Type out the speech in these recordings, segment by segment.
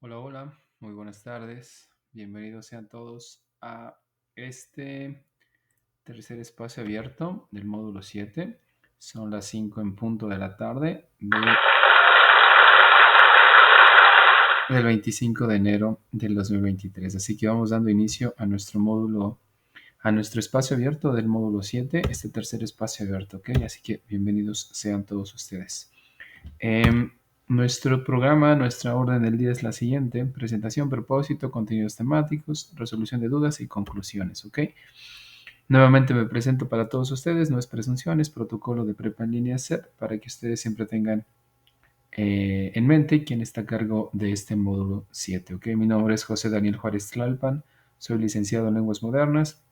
Hola, hola, muy buenas tardes. Bienvenidos sean todos a este tercer espacio abierto del módulo 7. Son las 5 en punto de la tarde del 25 de enero del 2023. Así que vamos dando inicio a nuestro módulo, a nuestro espacio abierto del módulo 7, este tercer espacio abierto, ¿ok? Así que bienvenidos sean todos ustedes. Em, Nuestro programa, nuestra orden del día es la siguiente: presentación, propósito, contenidos temáticos, resolución de dudas y conclusiones, ¿ok? Nuevamente me presento para todos ustedes, no es presunción, es protocolo de prepa en línea CEP para que ustedes siempre tengan en mente quién está a cargo de este módulo 7, ¿ok? Mi nombre es José Daniel Juárez Tlalpan, soy licenciado en lenguas modernas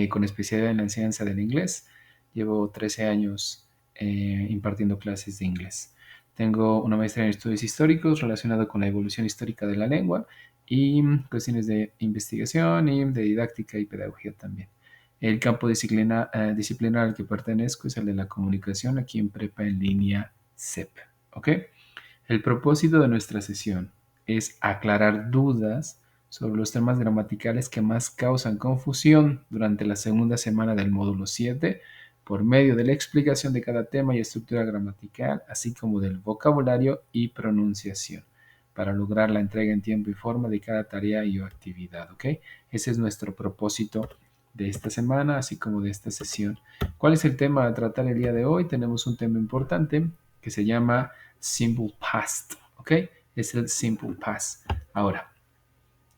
con especialidad en la enseñanza del inglés. Llevo 13 años impartiendo clases de inglés. Tengo una maestría en estudios históricos relacionada con la evolución histórica de la lengua y cuestiones de investigación y de didáctica y pedagogía también. El campo disciplinar al que pertenezco es el de la comunicación aquí en Prepa en línea CEP. ¿Ok? El propósito de nuestra sesión es aclarar dudas sobre los temas gramaticales que más causan confusión durante la segunda semana del módulo 7 por medio de la explicación de cada tema y estructura gramatical, así como del vocabulario y pronunciación, para lograr la entrega en tiempo y forma de cada tarea y o actividad, ¿ok? Ese es nuestro propósito de esta semana, así como de esta sesión. ¿Cuál es el tema a tratar el día de hoy? Tenemos un tema importante que se llama Simple Past, ¿ok? Es el Simple Past. Ahora,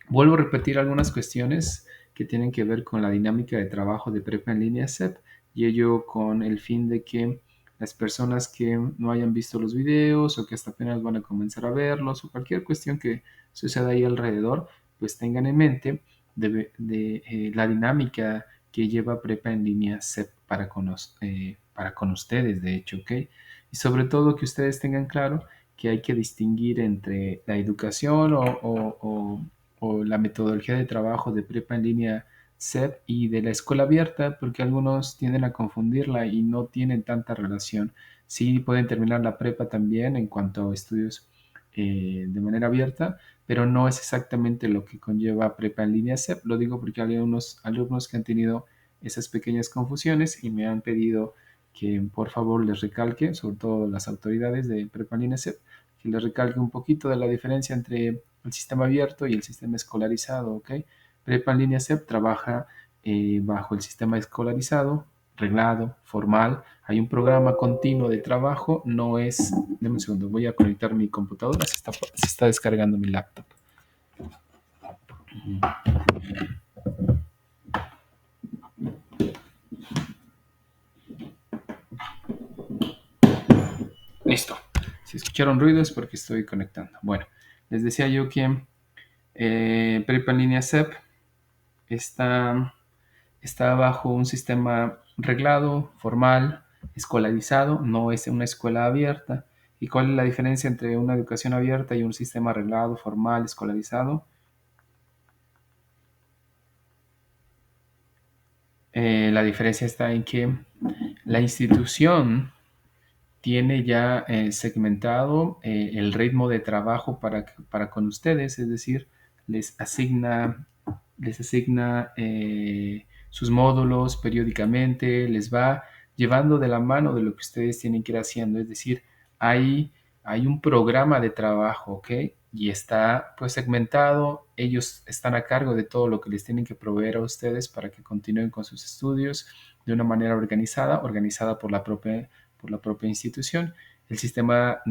vuelvo a repetir algunas cuestiones que tienen que ver con la dinámica de trabajo de prepa en línea CEP y ello con el fin de que las personas que no hayan visto los videos o que hasta apenas van a comenzar a verlos o cualquier cuestión que suceda ahí alrededor, pues tengan en mente la dinámica que lleva prepa en línea CEP para con ustedes, de hecho, ¿ok? Y sobre todo que ustedes tengan claro que hay que distinguir entre la educación o la metodología de trabajo de prepa en línea CEP y de la escuela abierta, porque algunos tienden a confundirla y no tienen tanta relación. Sí pueden terminar la prepa también en cuanto a estudios de manera abierta, pero no es exactamente lo que conlleva prepa en línea CEP. Lo digo porque hay unos alumnos que han tenido esas pequeñas confusiones y me han pedido que por favor les recalque, sobre todo las autoridades de prepa en línea CEP, que les recalque un poquito de la diferencia entre el sistema abierto y el sistema escolarizado, ¿ok? Prepa en línea CEP trabaja bajo el sistema escolarizado, reglado, formal. Hay un programa continuo de trabajo, no es... Deme un segundo, voy a conectar mi computadora, se está descargando mi laptop. Listo. Si escucharon ruidos porque estoy conectando. Bueno, les decía yo que Prepa en línea CEP está está bajo un sistema reglado, formal, escolarizado, no es una escuela abierta. ¿Y cuál es la diferencia entre una educación abierta y un sistema reglado, formal, escolarizado? La diferencia está en que la institución tiene ya segmentado el ritmo de trabajo para con ustedes, es decir, les asigna sus módulos periódicamente, les va llevando de la mano de lo que ustedes tienen que ir haciendo, es decir, hay, hay un programa de trabajo, ¿ok? Y está pues segmentado, ellos están a cargo de todo lo que les tienen que proveer a ustedes para que continúen con sus estudios de una manera organizada por la propia institución. El sistema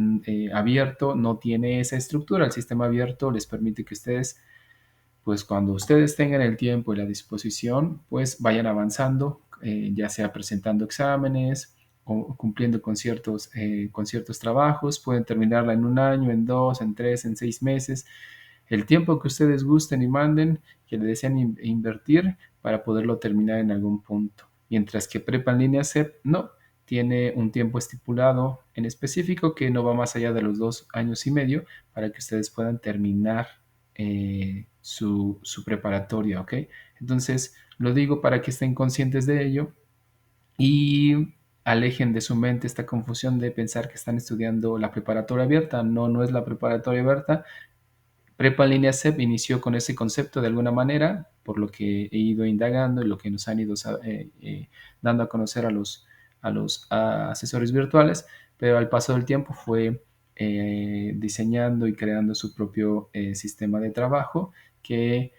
abierto no tiene esa estructura. El sistema abierto les permite que ustedes, pues cuando ustedes tengan el tiempo y la disposición, pues vayan avanzando, ya sea presentando exámenes o cumpliendo con ciertos trabajos. Pueden terminarla en un año, en dos, en tres, en 6 meses. El tiempo que ustedes gusten y manden, que le deseen invertir para poderlo terminar en algún punto. Mientras que Prepa en línea CEP no, tiene un tiempo estipulado en específico que no va más allá de los 2 años y medio para que ustedes puedan terminar su preparatoria, ¿ok? Entonces, lo digo para que estén conscientes de ello y alejen de su mente esta confusión de pensar que están estudiando la preparatoria abierta. No, no es la preparatoria abierta. Prepa en línea CEP inició con ese concepto de alguna manera, por lo que he ido indagando y lo que nos han ido dando a conocer a los asesores virtuales, pero al paso del tiempo fue diseñando y creando su propio sistema de trabajo que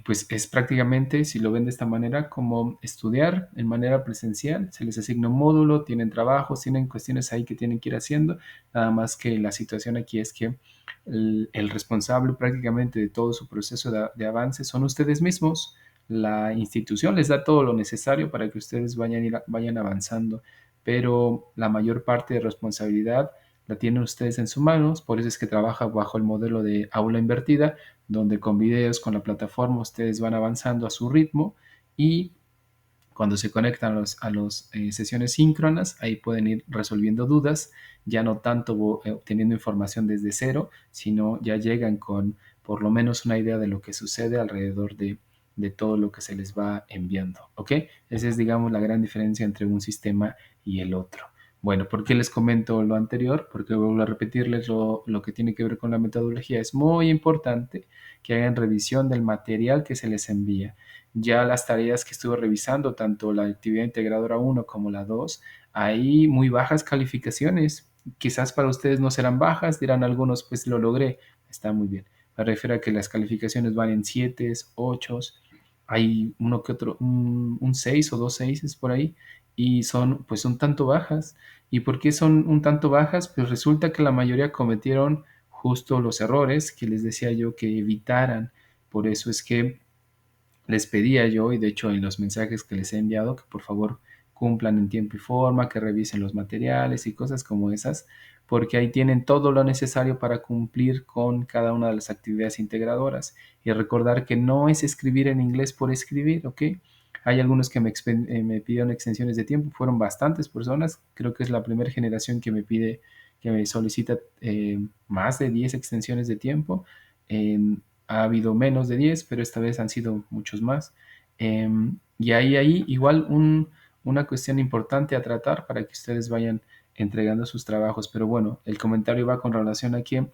pues es prácticamente, si lo ven de esta manera, como estudiar en manera presencial. Se les asigna un módulo, tienen trabajos, tienen cuestiones ahí que tienen que ir haciendo, nada más que la situación aquí es que el responsable prácticamente de todo su proceso de avance son ustedes mismos. La institución les da todo lo necesario para que ustedes vayan avanzando, pero la mayor parte de responsabilidad la tienen ustedes en sus manos. Por eso es que trabaja bajo el modelo de aula invertida, donde con videos, con la plataforma, ustedes van avanzando a su ritmo y cuando se conectan a los sesiones síncronas, ahí pueden ir resolviendo dudas, ya no tanto obteniendo información desde cero, sino ya llegan con por lo menos una idea de lo que sucede alrededor de todo lo que se les va enviando. ¿Ok? Esa es, digamos, la gran diferencia entre un sistema y el otro. Bueno, ¿por qué les comento lo anterior? Porque vuelvo a repetirles lo que tiene que ver con la metodología. Es muy importante que hagan revisión del material que se les envía. Ya las tareas que estuve revisando, tanto la actividad integradora 1 como la 2, hay muy bajas calificaciones. Quizás para ustedes no serán bajas, dirán algunos, pues lo logré, está muy bien. Me refiero a que las calificaciones van en 7, 8, hay uno que otro, un 6 o 2 6 por ahí, y son pues un tanto bajas. ¿Y por qué son un tanto bajas? Pues resulta que la mayoría cometieron justo los errores que les decía yo que evitaran. Por eso es que les pedía yo, y de hecho en los mensajes que les he enviado, que por favor cumplan en tiempo y forma, que revisen los materiales y cosas como esas, porque ahí tienen todo lo necesario para cumplir con cada una de las actividades integradoras. Y recordar que no es escribir en inglés por escribir, ¿ok? Hay algunos que me pidieron extensiones de tiempo, fueron bastantes personas, creo que es la primera generación que me pide, que me solicita más de 10 extensiones de tiempo. Ha habido menos de 10, pero esta vez han sido muchos más. Y ahí igual una cuestión importante a tratar para que ustedes vayan entregando sus trabajos. Pero bueno, el comentario va con relación a que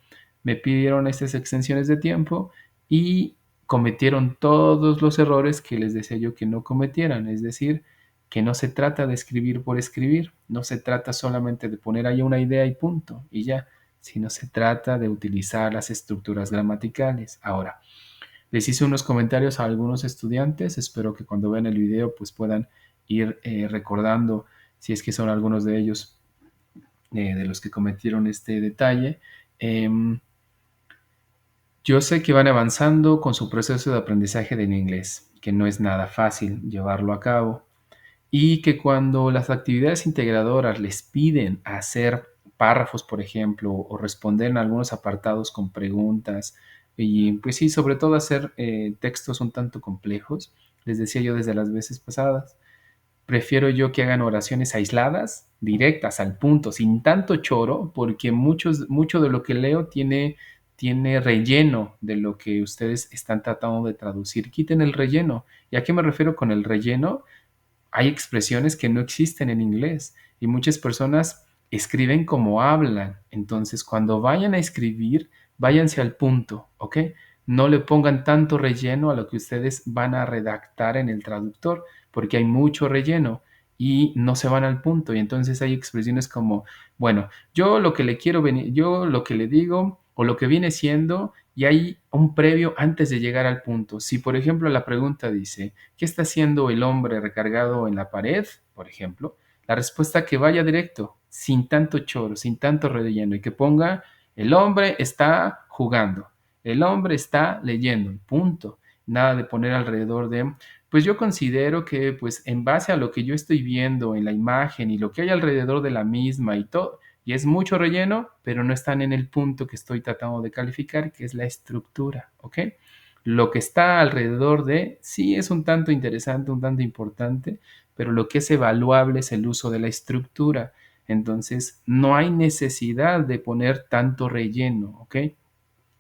me pidieron estas extensiones de tiempo y cometieron todos los errores que les decía yo que no cometieran. Es decir, que no se trata de escribir por escribir, no se trata solamente de poner ahí una idea y punto, y ya, sino se trata de utilizar las estructuras gramaticales. Ahora, les hice unos comentarios a algunos estudiantes, espero que cuando vean el video pues puedan ir recordando si es que son algunos de ellos de los que cometieron este detalle. Em, yo sé que van avanzando con su proceso de aprendizaje del inglés, que no es nada fácil llevarlo a cabo, y que cuando las actividades integradoras les piden hacer párrafos, por ejemplo, o responder en algunos apartados con preguntas, y pues sí, sobre todo hacer textos un tanto complejos, les decía yo desde las veces pasadas, prefiero yo que hagan oraciones aisladas, directas, al punto, sin tanto choro, porque mucho de lo que leo tiene relleno de lo que ustedes están tratando de traducir. Quiten el relleno. ¿Y a qué me refiero con el relleno? Hay expresiones que no existen en inglés y muchas personas escriben como hablan. Entonces, cuando vayan a escribir, váyanse al punto, ¿ok? No le pongan tanto relleno a lo que ustedes van a redactar en el traductor, porque hay mucho relleno y no se van al punto. Y entonces hay expresiones como, bueno, yo lo que le quiero venir, yo lo que le digo o lo que viene siendo, y hay un previo antes de llegar al punto. Si, por ejemplo, la pregunta dice, ¿qué está haciendo el hombre recargado en la pared? Por ejemplo, la respuesta que vaya directo, sin tanto choro, sin tanto relleno, y que ponga, el hombre está jugando, el hombre está leyendo, punto. Nada de poner alrededor de, pues yo considero que, pues en base a lo que yo estoy viendo en la imagen y lo que hay alrededor de la misma y todo, y es mucho relleno, pero no están en el punto que estoy tratando de calificar, que es la estructura, ¿ok? Lo que está alrededor de, sí es un tanto interesante, un tanto importante, pero lo que es evaluable es el uso de la estructura. Entonces, no hay necesidad de poner tanto relleno, ¿ok?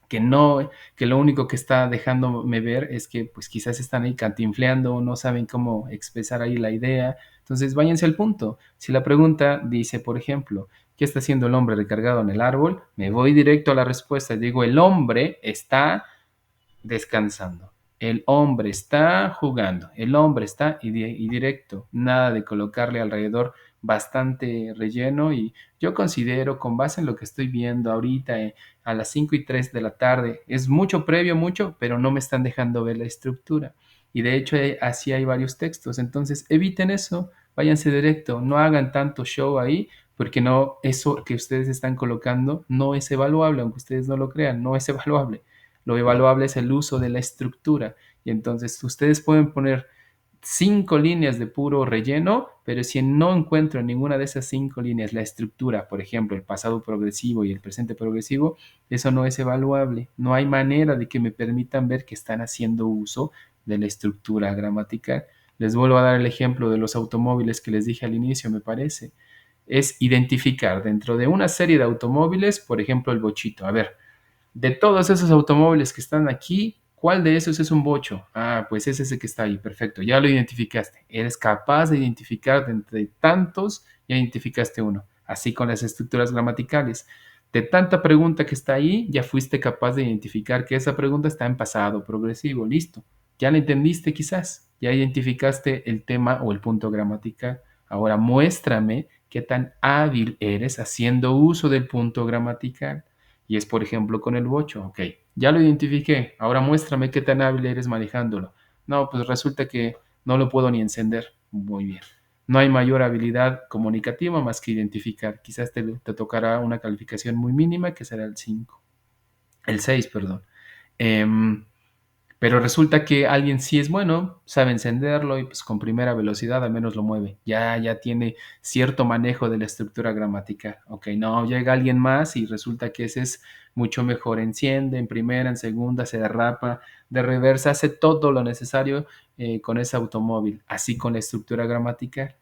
Que no, que lo único que está dejándome ver es que pues quizás están ahí cantinfleando, no saben cómo expresar ahí la idea. Entonces váyanse al punto. Si la pregunta dice, por ejemplo, ¿Qué está haciendo el hombre recargado en el árbol? Me voy directo a la respuesta. Digo, el hombre está descansando. El hombre está jugando, el hombre está y directo, nada de colocarle alrededor bastante relleno y yo considero con base en lo que estoy viendo ahorita a las 5:03 de la tarde, es mucho previo, mucho, pero no me están dejando ver la estructura. Y de hecho así hay varios textos, entonces eviten eso, váyanse directo, no hagan tanto show ahí, porque no, eso que ustedes están colocando no es evaluable, aunque ustedes no lo crean, no es evaluable. Lo evaluable es el uso de la estructura. Y entonces ustedes pueden poner 5 líneas de puro relleno, pero si no encuentro en ninguna de esas 5 líneas la estructura, por ejemplo, el pasado progresivo y el presente progresivo, eso no es evaluable. No hay manera de que me permitan ver que están haciendo uso de la estructura gramatical. Les vuelvo a dar el ejemplo de los automóviles que les dije al inicio, me parece. Es identificar dentro de una serie de automóviles, por ejemplo, el bochito. A ver, de todos esos automóviles que están aquí, ¿cuál de esos es un bocho? Ah, pues es ese que está ahí, perfecto, ya lo identificaste. Eres capaz de identificar de entre tantos, ya identificaste uno. Así con las estructuras gramaticales. De tanta pregunta que está ahí, ya fuiste capaz de identificar que esa pregunta está en pasado progresivo, listo. Ya la entendiste quizás, ya identificaste el tema o el punto gramatical. Ahora muéstrame qué tan hábil eres haciendo uso del punto gramatical. Y es, por ejemplo, con el bocho. Ok, ya lo identifiqué. Ahora muéstrame qué tan hábil eres manejándolo. No, pues resulta que no lo puedo ni encender. Muy bien. No hay mayor habilidad comunicativa más que identificar. Quizás te tocará una calificación muy mínima que será el 5, el 6, perdón. Em, pero resulta que alguien sí es bueno, sabe encenderlo y pues con primera velocidad al menos lo mueve. Ya tiene cierto manejo de la estructura gramatical. Ok, no, llega alguien más y resulta que ese es mucho mejor. Enciende en primera, en segunda, se derrapa, de reversa, hace todo lo necesario con ese automóvil, así con la estructura gramatical.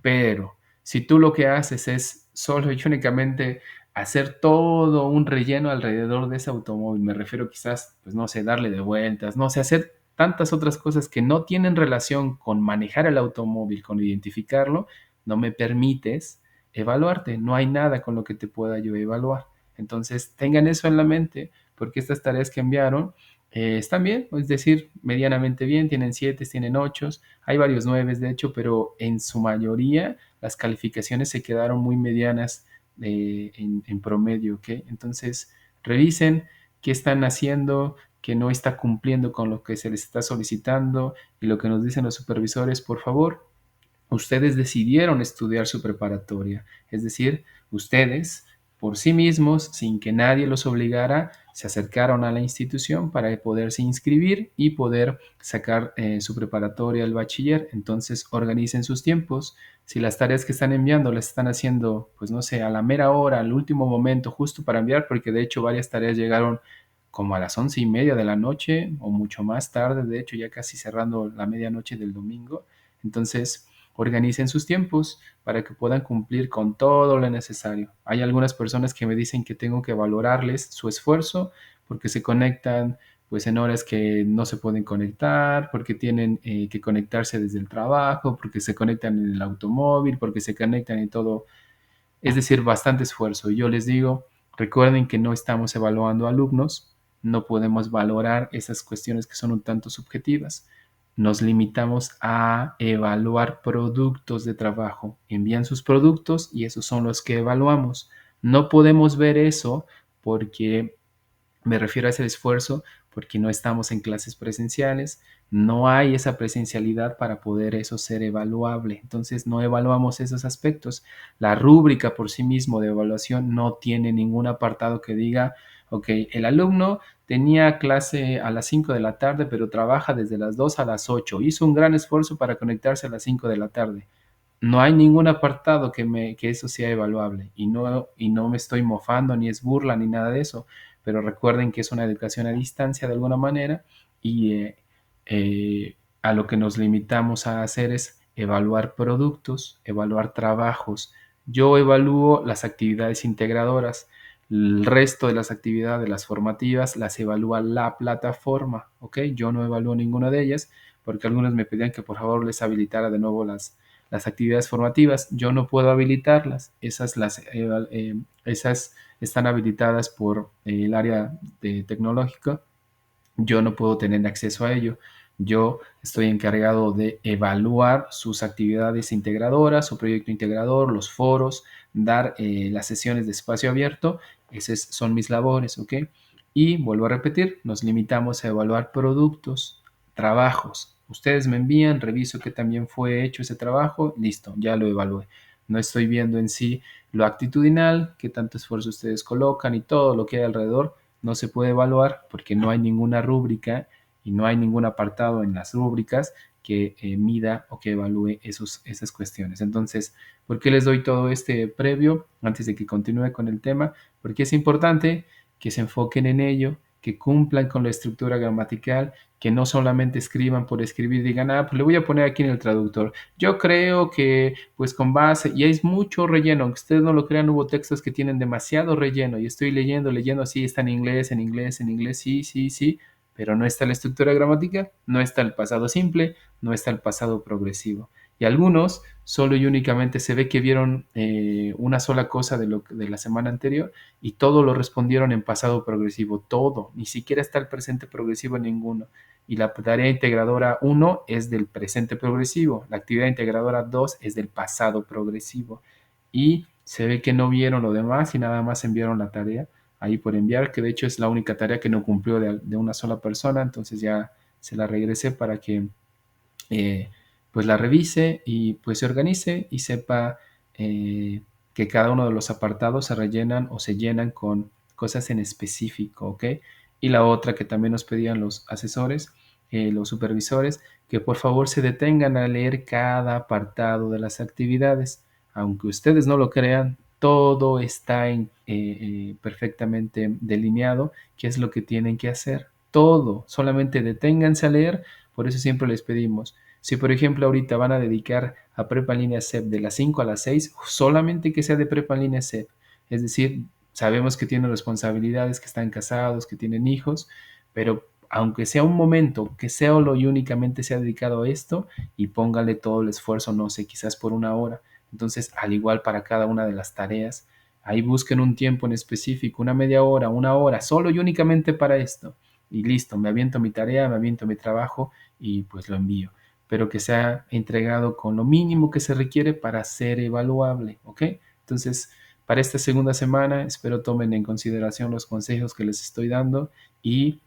Pero si tú lo que haces es solo y únicamente hacer todo un relleno alrededor de ese automóvil, me refiero quizás, pues no sé, darle de vueltas, no sé, hacer tantas otras cosas que no tienen relación con manejar el automóvil, con identificarlo, no me permites evaluarte, no hay nada con lo que te pueda yo evaluar. Entonces, tengan eso en la mente, porque estas tareas que enviaron están bien, es decir, medianamente bien, tienen 7, tienen 8, hay varios 9 de hecho, pero en su mayoría las calificaciones se quedaron muy medianas en promedio, ¿ok? Entonces, revisen qué están haciendo, que no está cumpliendo con lo que se les está solicitando y lo que nos dicen los supervisores, por favor, ustedes decidieron estudiar su preparatoria, es decir, ustedes por sí mismos, sin que nadie los obligara, se acercaron a la institución para poderse inscribir y poder sacar su preparatoria, el bachiller. Entonces, organicen sus tiempos. Si las tareas que están enviando las están haciendo, pues no sé, a la mera hora, al último momento, justo para enviar, porque de hecho varias tareas llegaron como a las 11:30 de la noche o mucho más tarde, de hecho ya casi cerrando la medianoche del domingo. Entonces, organicen sus tiempos para que puedan cumplir con todo lo necesario. Hay algunas personas que me dicen que tengo que valorarles su esfuerzo porque se conectan pues en horas que no se pueden conectar, porque tienen que conectarse desde el trabajo, porque se conectan en el automóvil, porque se conectan y todo, es decir, bastante esfuerzo. Y yo les digo, recuerden que no estamos evaluando alumnos, no podemos valorar esas cuestiones que son un tanto subjetivas. Nos limitamos a evaluar productos de trabajo. Envían sus productos y esos son los que evaluamos. No podemos ver eso porque me refiero a ese esfuerzo porque no estamos en clases presenciales, no hay esa presencialidad para poder eso ser evaluable. Entonces no evaluamos esos aspectos. La rúbrica por sí mismo de evaluación no tiene ningún apartado que diga, ok, el alumno tenía clase a las 5 de la tarde, pero trabaja desde las 2 a las 8. Hizo un gran esfuerzo para conectarse a las 5 de la tarde. No hay ningún apartado que eso sea evaluable y no me estoy mofando, ni es burla, ni nada de eso, pero recuerden que es una educación a distancia de alguna manera y a lo que nos limitamos a hacer es evaluar productos, evaluar trabajos. Yo evalúo las actividades integradoras, el resto de las actividades, las formativas, las evalúa la plataforma, ¿ok? Yo no evalúo ninguna de ellas porque algunos me pedían que por favor les habilitara de nuevo las actividades formativas. Yo no puedo habilitarlas. Esas están habilitadas por el área de tecnológico. Yo no puedo tener acceso a ello. Yo estoy encargado de evaluar sus actividades integradoras, su proyecto integrador, los foros, dar las sesiones de espacio abierto. Esas son mis labores, ¿ok? Y vuelvo a repetir, nos limitamos a evaluar productos, trabajos. Ustedes me envían, reviso que también fue hecho ese trabajo, listo, ya lo evalué. No estoy viendo en sí lo actitudinal, qué tanto esfuerzo ustedes colocan y todo lo que hay alrededor no se puede evaluar porque no hay ninguna rúbrica y no hay ningún apartado en las rúbricas que mida o que evalúe esas cuestiones. Entonces, ¿por qué les doy todo este previo antes de que continúe con el tema? Porque es importante que se enfoquen en ello, que cumplan con la estructura gramatical, que no solamente escriban por escribir, digan, ah, pues le voy a poner aquí en el traductor. Yo creo que, pues con base, y hay mucho relleno, aunque ustedes no lo crean, hubo textos que tienen demasiado relleno, y estoy leyendo, sí, está en inglés, sí, sí, sí, pero no está la estructura gramática, no está el pasado simple, no está el pasado progresivo. Y algunos solo y únicamente se ve que vieron una sola cosa de la semana anterior y todo lo respondieron en pasado progresivo, todo, ni siquiera está el presente progresivo en ninguno. Y la tarea integradora uno es del presente progresivo, la actividad integradora 2 es del pasado progresivo. Y se ve que no vieron lo demás y nada más enviaron la tarea ahí por enviar, que de hecho es la única tarea que no cumplió de una sola persona, entonces ya se la regresé para que eh, pues la revise y pues se organice y sepa que cada uno de los apartados se rellenan o se llenan con cosas en específico, ¿ok? Y la otra que también nos pedían los asesores, los supervisores, que por favor se detengan a leer cada apartado de las actividades. Aunque ustedes no lo crean, todo está perfectamente delineado, qué es lo que tienen que hacer. Todo, solamente deténganse a leer, por eso siempre les pedimos, si por ejemplo ahorita van a dedicar a prepa en línea CEP de las 5 a las 6, solamente que sea de prepa en línea CEP. Es decir, sabemos que tienen responsabilidades, que están casados, que tienen hijos, pero aunque sea un momento, que sea solo y únicamente sea dedicado a esto y póngale todo el esfuerzo, no sé, quizás por una hora. Entonces, al igual para cada una de las tareas, ahí busquen un tiempo en específico, una media hora, una hora, solo y únicamente para esto. Y listo, me aviento mi tarea, me aviento mi trabajo y pues lo envío, pero que sea entregado con lo mínimo que se requiere para ser evaluable, ¿ok? Entonces, para esta segunda semana, espero tomen en consideración los consejos que les estoy dando y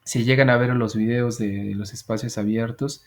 si llegan a ver los videos de los espacios abiertos,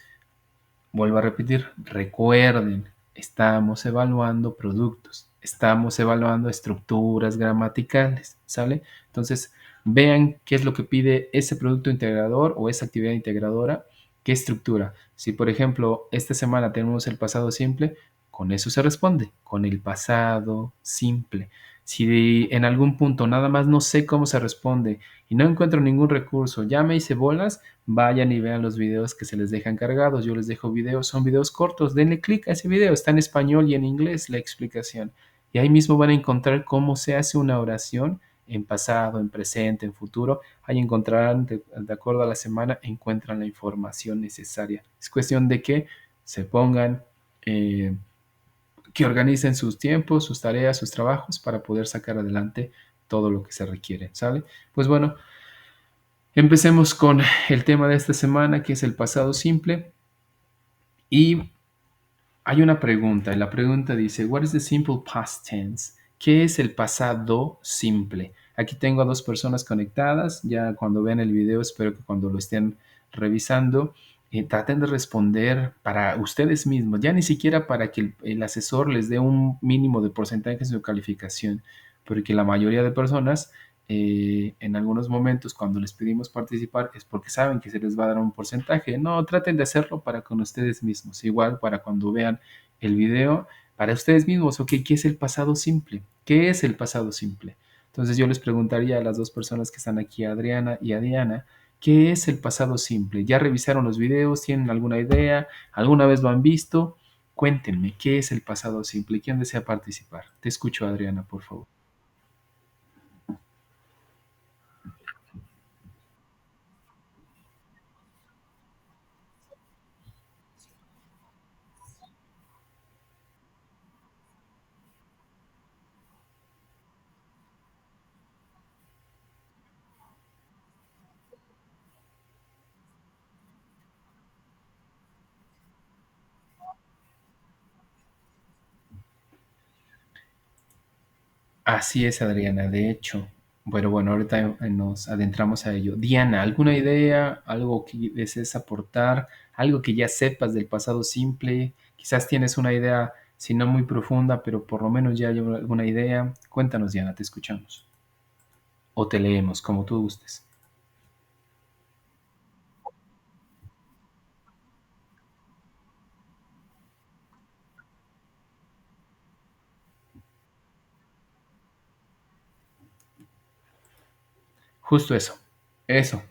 vuelvo a repetir, recuerden, estamos evaluando productos, estamos evaluando estructuras gramaticales, ¿sale? Entonces, vean qué es lo que pide ese producto integrador o esa actividad integradora, qué estructura. Si, por ejemplo, esta semana tenemos el pasado simple, con eso se responde, con el pasado simple. Si en algún punto nada más no sé cómo se responde y no encuentro ningún recurso, ya me hice bolas, vayan y vean los videos que se les dejan cargados. Yo les dejo videos, son videos cortos. Denle clic a ese video, está en español y en inglés la explicación. Y ahí mismo van a encontrar cómo se hace una oración en pasado, en presente, en futuro. Ahí encontrarán, de acuerdo a la semana, encuentran la información necesaria. Es cuestión de que se pongan, eh, que organicen sus tiempos, sus tareas, sus trabajos para poder sacar adelante todo lo que se requiere, ¿sale? Pues bueno, empecemos con el tema de esta semana, que es el pasado simple. Y hay una pregunta, y la pregunta dice, What is the simple past tense? ¿Qué es el pasado simple? Aquí tengo a dos personas conectadas, ya cuando vean el video, espero que cuando lo estén revisando, traten de responder para ustedes mismos, ya ni siquiera para que el asesor les dé un mínimo de porcentaje en su calificación, porque la mayoría de personas en algunos momentos cuando les pedimos participar es porque saben que se les va a dar un porcentaje. No, traten de hacerlo para con ustedes mismos. Igual para cuando vean el video, para ustedes mismos, ok, ¿qué es el pasado simple? ¿Qué es el pasado simple? Entonces yo les preguntaría a las dos personas que están aquí, a Adriana y a Diana, ¿qué es el pasado simple? ¿Ya revisaron los videos? ¿Tienen alguna idea? ¿Alguna vez lo han visto? Cuéntenme, ¿qué es el pasado simple? ¿Quién desea participar? Te escucho, Adriana, por favor. Así es, Adriana, de hecho. Bueno, ahorita nos adentramos a ello. Diana, ¿alguna idea, algo que desees aportar, algo que ya sepas del pasado simple? Quizás tienes una idea, si no muy profunda, pero por lo menos ya hay alguna idea. Cuéntanos, Diana, te escuchamos. O te leemos, como tú gustes. Justo eso, eso.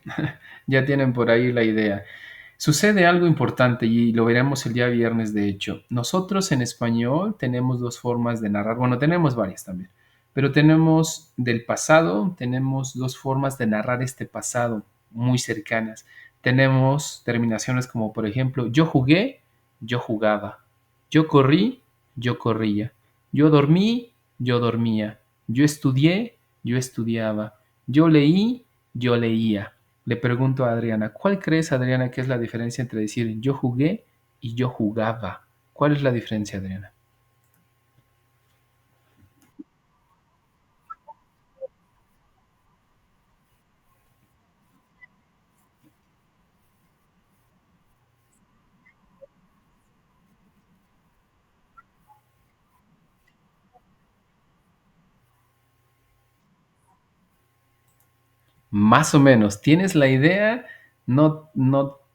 Ya tienen por ahí la idea. Sucede algo importante y lo veremos el día viernes, de hecho. Nosotros en español tenemos dos formas de narrar, bueno, tenemos varias también, pero tenemos del pasado, tenemos dos formas de narrar este pasado muy cercanas. Tenemos terminaciones como, por ejemplo, yo jugué, yo jugaba, yo corrí, yo corría, yo dormí, yo dormía, yo estudié, yo estudiaba, yo leí, yo leía. Le pregunto a Adriana, ¿cuál crees, Adriana, que es la diferencia entre decir yo jugué y yo jugaba? ¿Cuál es la diferencia, Adriana? Más o menos, tienes la idea, no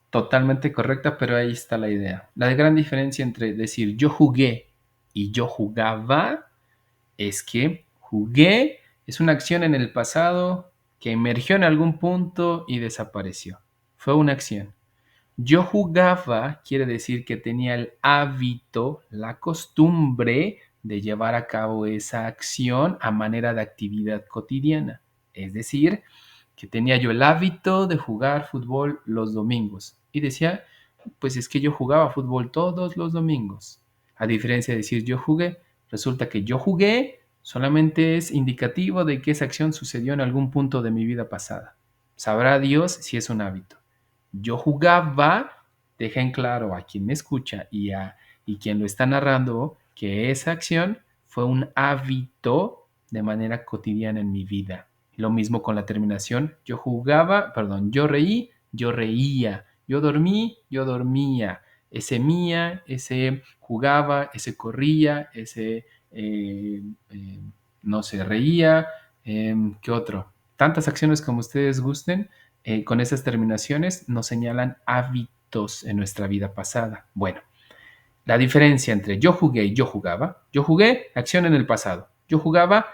totalmente correcta, pero ahí está la idea. La gran diferencia entre decir yo jugué y yo jugaba es que jugué es una acción en el pasado que emergió en algún punto y desapareció. Fue una acción. Yo jugaba quiere decir que tenía el hábito, la costumbre de llevar a cabo esa acción a manera de actividad cotidiana. Es decir, que tenía yo el hábito de jugar fútbol los domingos. Y decía, pues es que yo jugaba fútbol todos los domingos. A diferencia de decir yo jugué, resulta que yo jugué solamente es indicativo de que esa acción sucedió en algún punto de mi vida pasada. Sabrá Dios si es un hábito. Yo jugaba, deja en claro a quien me escucha y quien lo está narrando que esa acción fue un hábito de manera cotidiana en mi vida. Lo mismo con la terminación, yo jugaba, perdón, yo reí, yo reía, yo dormí, yo dormía, ese mía, ese jugaba, ese corría, ese eh, no se reía, ¿qué otro? Tantas acciones como ustedes gusten, con esas terminaciones nos señalan hábitos en nuestra vida pasada. Bueno, la diferencia entre yo jugué y yo jugaba. Yo jugué, acción en el pasado. Yo jugaba,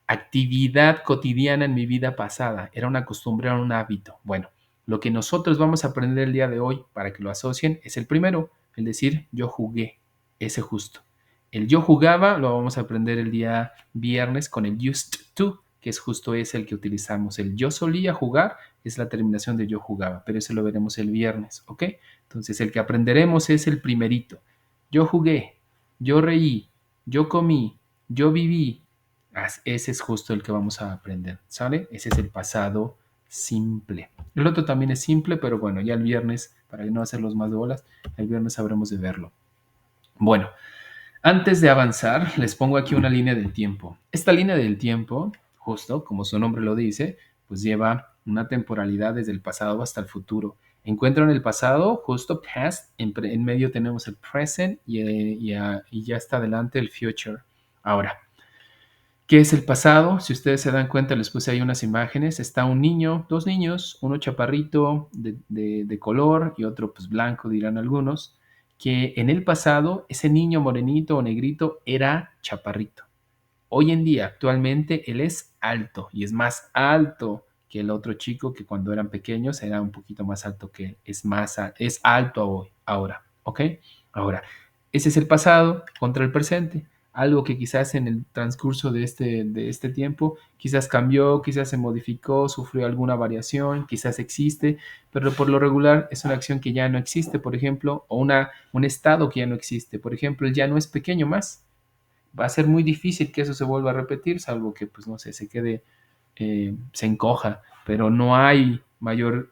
actividad cotidiana en mi vida pasada. Era una costumbre, era un hábito. Bueno, lo que nosotros vamos a aprender el día de hoy para que lo asocien es el primero, el decir yo jugué, ese justo. El yo jugaba lo vamos a aprender el día viernes con el used to, que es justo ese el que utilizamos. El yo solía jugar es la terminación de yo jugaba, pero ese lo veremos el viernes, ¿ok? Entonces el que aprenderemos es el primerito. Yo jugué, yo reí, yo comí, yo viví. Ese es justo el que vamos a aprender, ¿sale? Ese es el pasado simple. El otro también es simple, pero bueno, ya el viernes, para no hacerlos más de bolas, el viernes sabremos de verlo. Bueno, antes de avanzar, les pongo aquí una línea del tiempo. Esta línea del tiempo, justo como su nombre lo dice, pues lleva una temporalidad desde el pasado hasta el futuro. Encuentro en el pasado, justo past, en medio tenemos el present y ya está adelante el future. Ahora, ¿qué es el pasado? Si ustedes se dan cuenta, les puse ahí unas imágenes. Está un niño, dos niños, uno chaparrito de color y otro pues blanco, dirán algunos, que en el pasado ese niño morenito o negrito era chaparrito. Hoy en día, actualmente, él es alto y es más alto que el otro chico que cuando eran pequeños era un poquito más alto que él. Es alto hoy, ahora, ¿ok? Ahora, ese es el pasado contra el presente. Algo que quizás en el transcurso de este tiempo quizás cambió, quizás se modificó, sufrió alguna variación, quizás existe, pero por lo regular es una acción que ya no existe, por ejemplo, o un estado que ya no existe. Por ejemplo, él ya no es pequeño más, va a ser muy difícil que eso se vuelva a repetir, salvo que, pues no sé, se quede, se encoja, pero no hay mayor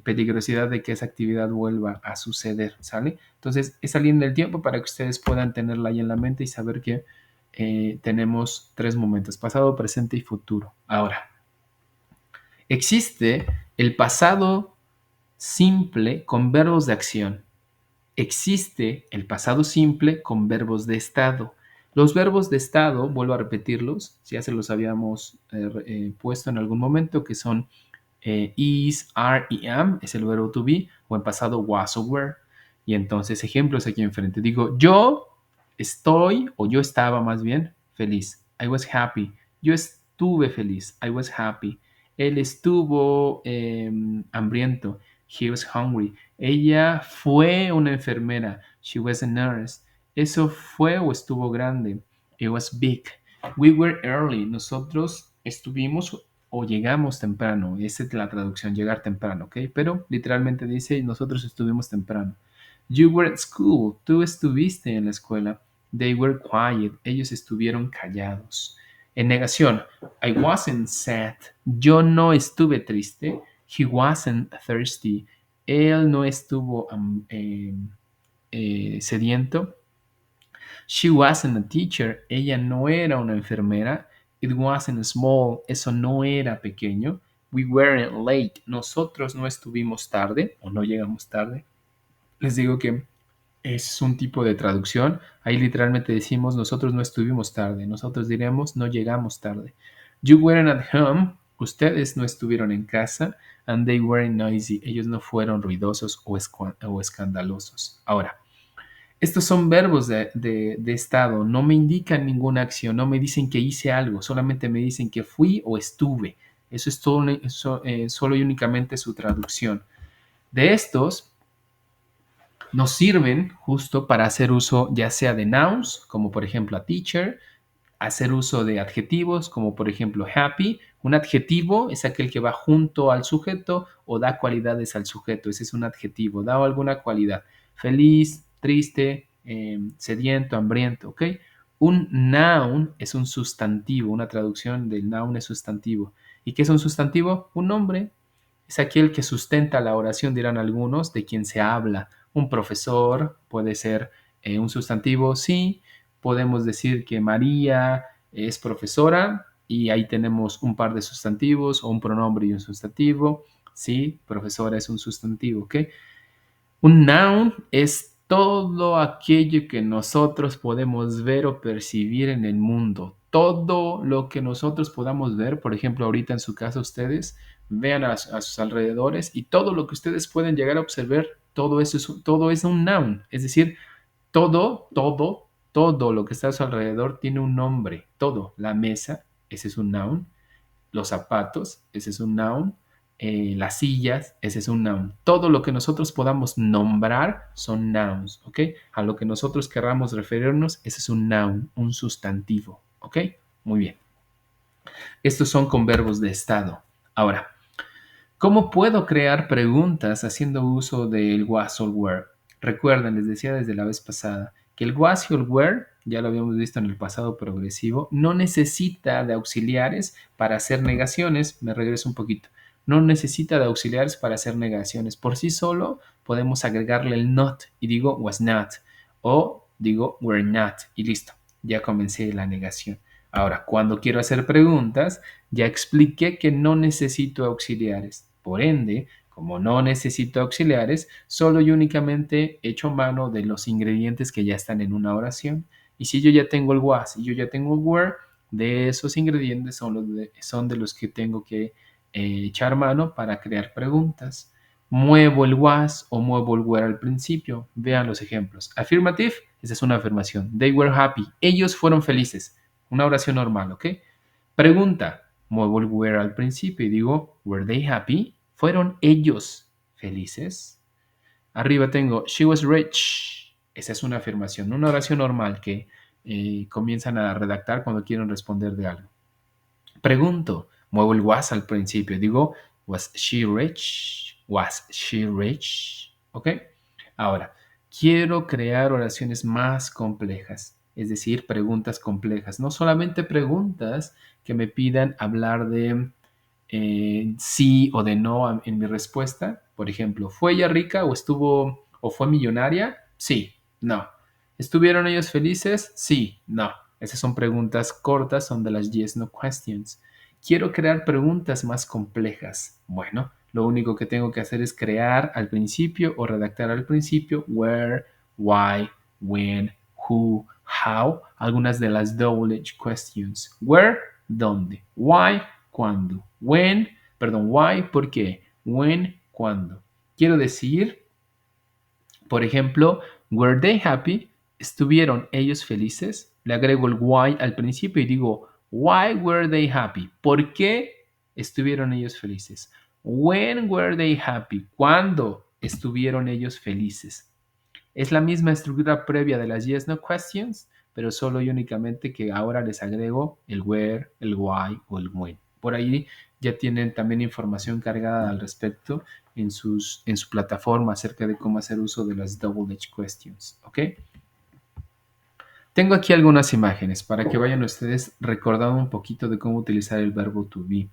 peligrosidad de que esa actividad vuelva a suceder, ¿sale? Entonces, esa línea del tiempo para que ustedes puedan tenerla ahí en la mente y saber que tenemos tres momentos, pasado, presente y futuro. Ahora, existe el pasado simple con verbos de acción. Existe el pasado simple con verbos de estado. Los verbos de estado, vuelvo a repetirlos, ya se los habíamos puesto en algún momento, que son is, are y am, es el verbo to be, o en pasado was o were. Y entonces, ejemplos aquí enfrente. Digo, yo estoy, o yo estaba más bien, feliz. I was happy. Yo estuve feliz. I was happy. Él estuvo hambriento. He was hungry. Ella fue una enfermera. She was a nurse. Eso fue o estuvo grande. It was big. We were early. Nosotros estuvimos o llegamos temprano. Esa es la traducción, llegar temprano, ¿ok? Pero literalmente dice, nosotros estuvimos temprano. You were at school. Tú estuviste en la escuela. They were quiet. Ellos estuvieron callados. En negación, I wasn't sad. Yo no estuve triste. He wasn't thirsty. Él no estuvo sediento. She wasn't a teacher. Ella no era una enfermera. It wasn't small. Eso no era pequeño. We weren't late. Nosotros no estuvimos tarde o no llegamos tarde. Les digo que es un tipo de traducción. Ahí literalmente decimos nosotros no estuvimos tarde. Nosotros diremos no llegamos tarde. You weren't at home. Ustedes no estuvieron en casa. And they weren't noisy. Ellos no fueron ruidosos o escandalosos. Ahora, estos son verbos de estado, no me indican ninguna acción, no me dicen que hice algo, solamente me dicen que fui o estuve. Eso es todo, solo y únicamente su traducción. De estos nos sirven justo para hacer uso ya sea de nouns, como por ejemplo a teacher, hacer uso de adjetivos, como por ejemplo happy. Un adjetivo es aquel que va junto al sujeto o da cualidades al sujeto. Ese es un adjetivo, da alguna cualidad. Feliz, triste, sediento, hambriento, ¿ok? Un noun es un sustantivo, una traducción del noun es sustantivo. ¿Y qué es un sustantivo? Un nombre. Es aquel que sustenta la oración, dirán algunos, de quien se habla. Un profesor puede ser un sustantivo, sí. Podemos decir que María es profesora y ahí tenemos un par de sustantivos o un pronombre y un sustantivo. Sí, profesora es un sustantivo, ¿ok? Un noun es todo aquello que nosotros podemos ver o percibir en el mundo. Todo lo que nosotros podamos ver, por ejemplo, ahorita en su casa ustedes vean a sus alrededores y todo lo que ustedes pueden llegar a observar, todo es un noun. Es decir, todo lo que está a su alrededor tiene un nombre. Todo. La mesa, ese es un noun. Los zapatos, ese es un noun. Las sillas, ese es un noun. Todo lo que nosotros podamos nombrar son nouns, ¿ok? A lo que nosotros querramos referirnos, ese es un noun, un sustantivo, ¿ok? Muy bien. Estos son con verbos de estado. Ahora, ¿cómo puedo crear preguntas haciendo uso del was o el were? Recuerden, les decía desde la vez pasada, que el was y el were, ya lo habíamos visto en el pasado progresivo, no necesita de auxiliares para hacer negaciones. Me regreso un poquito. No necesita de auxiliares para hacer negaciones. Por sí solo podemos agregarle el not y digo was not o digo were not y listo. Ya comencé la negación. Ahora, cuando quiero hacer preguntas, ya expliqué que no necesito auxiliares. Por ende, como no necesito auxiliares, solo y únicamente echo mano de los ingredientes que ya están en una oración. Y si yo ya tengo el was y yo ya tengo el were, de esos ingredientes son de los que tengo que echar mano para crear preguntas. Muevo el was o muevo el were al principio. Vean los ejemplos. Affirmative, esa es una afirmación. They were happy. Ellos fueron felices. Una oración normal, ¿ok? Pregunta. Muevo el were al principio y digo, ¿were they happy? ¿Fueron ellos felices? Arriba tengo, she was rich. Esa es una afirmación, una oración normal que comienzan a redactar cuando quieren responder de algo. Pregunto, muevo el was al principio y digo, was she rich? Was she rich? ¿Ok? Ahora, quiero crear oraciones más complejas, es decir, preguntas complejas, no solamente preguntas que me pidan hablar de sí o de no en mi respuesta. Por ejemplo, ¿fue ella rica o fue millonaria? Sí, no. ¿Estuvieron ellos felices? Sí, no. Esas son preguntas cortas, son de las yes, no questions. Quiero crear preguntas más complejas. Bueno, lo único que tengo que hacer es crear al principio o redactar al principio where, why, when, who, how, algunas de las double edge questions. Where, ¿dónde? Why, ¿cuándo? When, perdón, why, ¿por qué? When, ¿cuándo? Quiero decir, por ejemplo, were they happy? ¿Estuvieron ellos felices? Le agrego el why al principio y digo, why were they happy? ¿Por qué estuvieron ellos felices? When were they happy? ¿Cuándo estuvieron ellos felices? Es la misma estructura previa de las yes no questions, pero solo y únicamente que ahora les agrego el where, el why o el when. Por ahí ya tienen también información cargada al respecto en su plataforma acerca de cómo hacer uso de las double edge questions. ¿Ok? Tengo aquí algunas imágenes para que vayan ustedes recordando un poquito de cómo utilizar el verbo to be.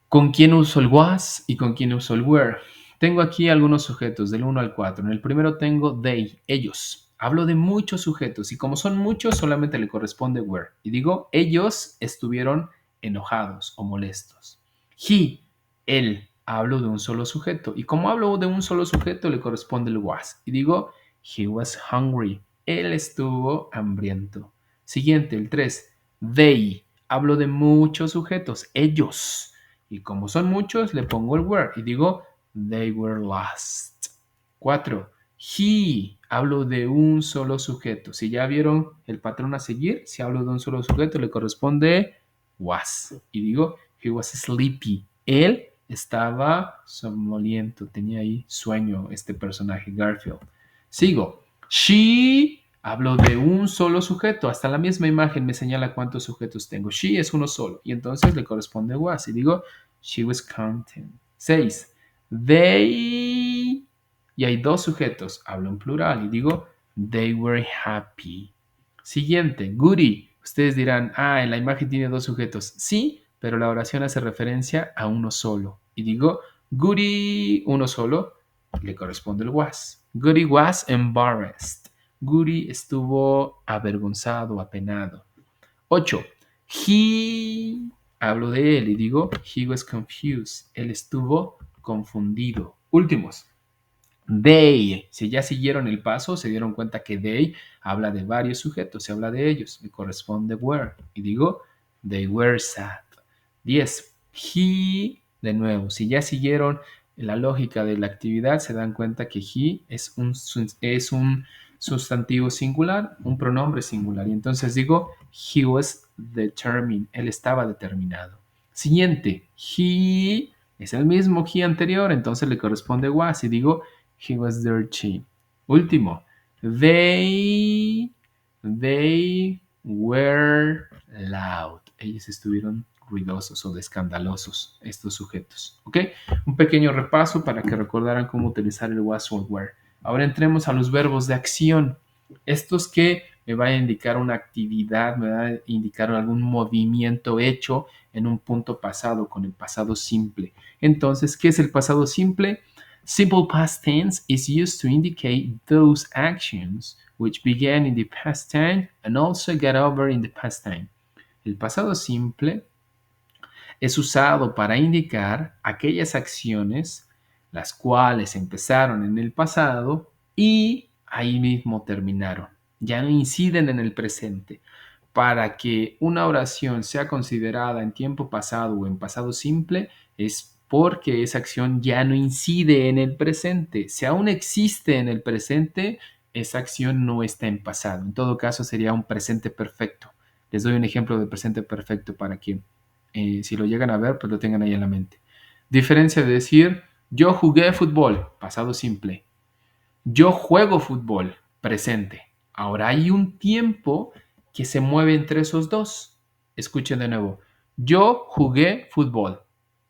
¿Con quién uso el was y con quién uso el were? Tengo aquí algunos sujetos del 1 al 4. En el primero tengo they, ellos. Hablo de muchos sujetos y como son muchos solamente le corresponde were. Y digo, ellos estuvieron enojados o molestos. He, él. Hablo de un solo sujeto y como hablo de un solo sujeto le corresponde el was. Y digo, he was hungry. Él estuvo hambriento. Siguiente, el 3. They. Hablo de muchos sujetos. Ellos. Y como son muchos, le pongo el were y digo, they were lost. 4. He. Hablo de un solo sujeto. Si ya vieron el patrón a seguir, si hablo de un solo sujeto, le corresponde was. Y digo, he was sleepy. Él estaba somnoliento, tenía ahí sueño este personaje, Garfield. Sigo. She. Hablo de un solo sujeto. Hasta la misma imagen me señala cuántos sujetos tengo. She es uno solo. Y entonces le corresponde was. Y digo, she was content. 6. They. Y hay dos sujetos. Hablo en plural. Y digo, they were happy. Siguiente. Goody. Ustedes dirán, en la imagen tiene dos sujetos. Sí, pero la oración hace referencia a uno solo. Y digo, Goody, uno solo. Le corresponde el was. Goody was embarrassed. Goody estuvo avergonzado, apenado. 8. He, hablo de él y digo, he was confused. Él estuvo confundido. Últimos. They, si ya siguieron el paso, se dieron cuenta que they habla de varios sujetos, se habla de ellos, me corresponde were. Y digo, they were sad. 10. He, de nuevo, si ya siguieron la lógica de la actividad, se dan cuenta que he es un sustantivo singular, un pronombre singular. Y entonces digo, he was determined, él estaba determinado. Siguiente, he es el mismo he anterior, entonces le corresponde was. Y digo, he was dirty. Último, they were loud. Ellos estuvieron ruidosos o de escandalosos, estos sujetos. ¿Ok? Un pequeño repaso para que recordaran cómo utilizar el was o el were. Ahora entremos a los verbos de acción. Estos que me van a indicar una actividad, me van a indicar algún movimiento hecho en un punto pasado, con el pasado simple. Entonces, ¿qué es el pasado simple? Simple past tense is used to indicate those actions which began in the past time and also got over in the past time. El pasado simple es usado para indicar aquellas acciones las cuales empezaron en el pasado y ahí mismo terminaron. Ya no inciden en el presente. Para que una oración sea considerada en tiempo pasado o en pasado simple es porque esa acción ya no incide en el presente. Si aún existe en el presente, esa acción no está en pasado. En todo caso, sería un presente perfecto. Les doy un ejemplo de presente perfecto para que, si lo llegan a ver, pues lo tengan ahí en la mente. Diferencia de decir, yo jugué fútbol, pasado simple. Yo juego fútbol, presente. Ahora hay un tiempo que se mueve entre esos dos. Escuchen de nuevo. Yo jugué fútbol,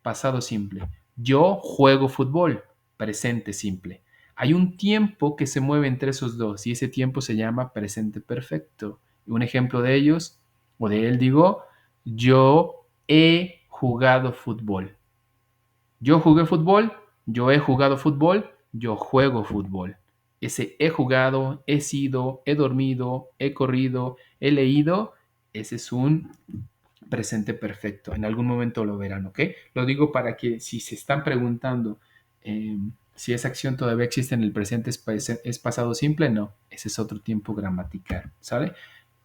pasado simple. Yo juego fútbol, presente simple. Hay un tiempo que se mueve entre esos dos y ese tiempo se llama presente perfecto. Un ejemplo de ellos, o de él digo, yo he jugado fútbol. Yo jugué fútbol, yo he jugado fútbol, yo juego fútbol. Ese he jugado, he sido, he dormido, he corrido, he leído, ese es un presente perfecto. En algún momento lo verán, ¿ok? Lo digo para que si se están preguntando si esa acción todavía existe en el presente es pasado simple, no, ese es otro tiempo gramatical, ¿sale?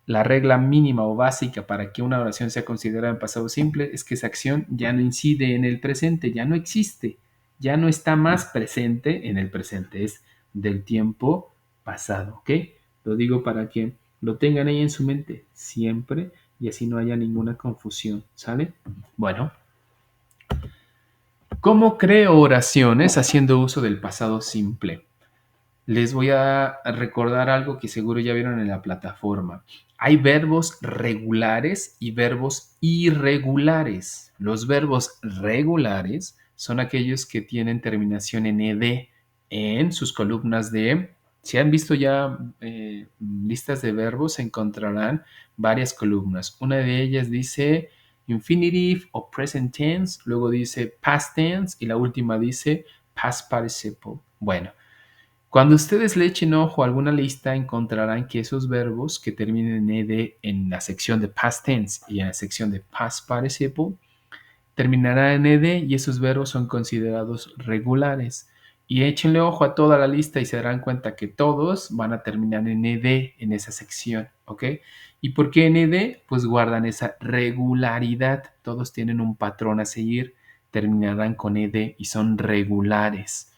La regla mínima o básica para que una oración sea considerada en pasado simple es que esa acción ya no incide en el presente, ya no existe, ya no está más presente en el presente, es del tiempo pasado, ¿ok? Lo digo para que lo tengan ahí en su mente siempre y así no haya ninguna confusión, ¿sale? Bueno, ¿cómo creo oraciones haciendo uso del pasado simple? Les voy a recordar algo que seguro ya vieron en la plataforma. Hay verbos regulares y verbos irregulares. Los verbos regulares son aquellos que tienen terminación en ed en sus columnas de... Si han visto ya listas de verbos, encontrarán varias columnas. Una de ellas dice infinitive o present tense, luego dice past tense y la última dice past participle. Bueno, cuando ustedes le echen ojo a alguna lista, encontrarán que esos verbos que terminen en ed en la sección de past tense y en la sección de past participle terminarán en ed y esos verbos son considerados regulares. Y échenle ojo a toda la lista y se darán cuenta que todos van a terminar en ed en esa sección, ¿ok? ¿Y por qué en ed? Pues guardan esa regularidad. Todos tienen un patrón a seguir, terminarán con ed y son regulares.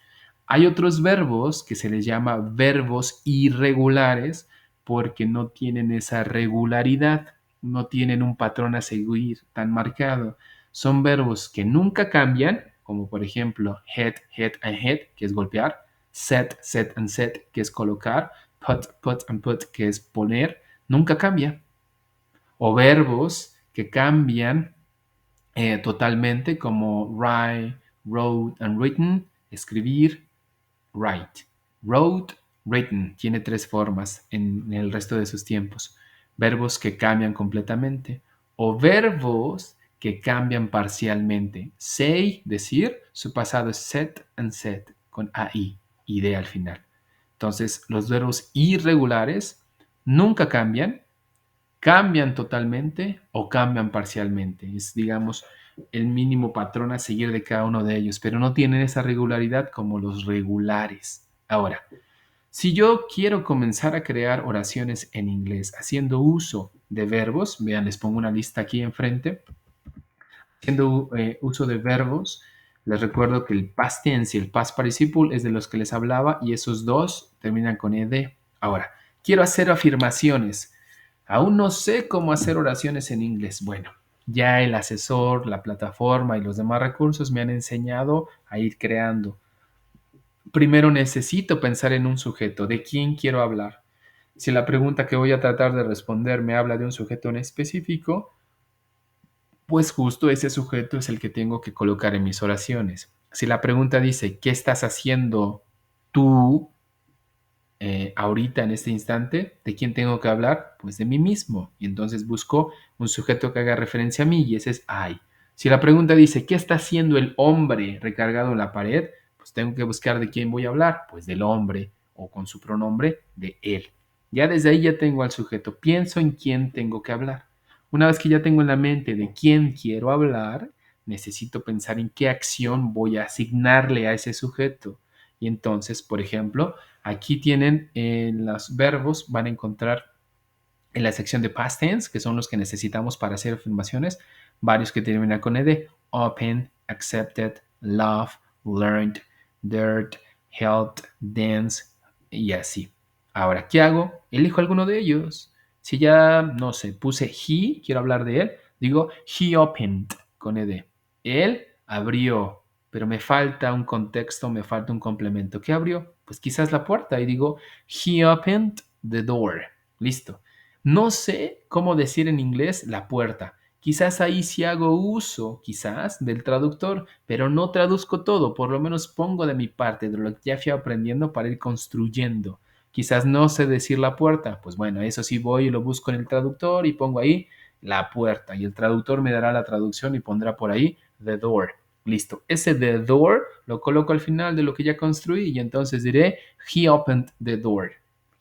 Hay otros verbos que se les llama verbos irregulares porque no tienen esa regularidad, no tienen un patrón a seguir tan marcado. Son verbos que nunca cambian, como por ejemplo hit and hit, que es golpear, set and set, que es colocar, put and put, que es poner, nunca cambia. O verbos que cambian totalmente, como write, wrote and written, escribir, write. Wrote, written, tiene tres formas en el resto de sus tiempos. Verbos que cambian completamente o verbos que cambian parcialmente. Say, decir, su pasado es set and set con AI, id al final. Entonces, los verbos irregulares nunca cambian, cambian totalmente o cambian parcialmente. Es, digamos, el mínimo patrón a seguir de cada uno de ellos, pero no tienen esa regularidad como los regulares. Ahora, si yo quiero comenzar a crear oraciones en inglés haciendo uso de verbos, vean, les pongo una lista aquí enfrente, haciendo uso de verbos, les recuerdo que el past tense y el past participle es de los que les hablaba y esos dos terminan con ed. Ahora, quiero hacer afirmaciones. Aún no sé cómo hacer oraciones en inglés. Bueno, ya el asesor, la plataforma y los demás recursos me han enseñado a ir creando. Primero necesito pensar en un sujeto, de quién quiero hablar. Si la pregunta que voy a tratar de responder me habla de un sujeto en específico, pues justo ese sujeto es el que tengo que colocar en mis oraciones. Si la pregunta dice, ¿qué estás haciendo tú ahorita en este instante? ¿De quién tengo que hablar? Pues de mí mismo. Y entonces busco un sujeto que haga referencia a mí y ese es I. Si la pregunta dice, ¿qué está haciendo el hombre recargado en la pared? Pues tengo que buscar de quién voy a hablar, pues del hombre o con su pronombre de él. Ya desde ahí ya tengo al sujeto. Pienso en quién tengo que hablar. Una vez que ya tengo en la mente de quién quiero hablar, necesito pensar en qué acción voy a asignarle a ese sujeto. Y entonces, por ejemplo, aquí tienen los verbos, van a encontrar en la sección de past tense, que son los que necesitamos para hacer afirmaciones, varios que terminan con ed: open, accepted, love, learned, dirt, helped, dance y así. Ahora, ¿qué hago? Elijo alguno de ellos. Si ya, no sé, puse he, quiero hablar de él, digo he opened con ed. Él abrió, pero me falta un contexto, me falta un complemento. ¿Qué abrió? Pues quizás la puerta y digo he opened the door. Listo. No sé cómo decir en inglés la puerta. Quizás ahí sí hago uso, quizás, del traductor, pero no traduzco todo, por lo menos pongo de mi parte, de lo que ya fui aprendiendo para ir construyendo. Quizás no sé decir la puerta, pues bueno, eso sí voy y lo busco en el traductor y pongo ahí la puerta y el traductor me dará la traducción y pondrá por ahí the door. Listo. Ese the door lo coloco al final de lo que ya construí y entonces diré, he opened the door.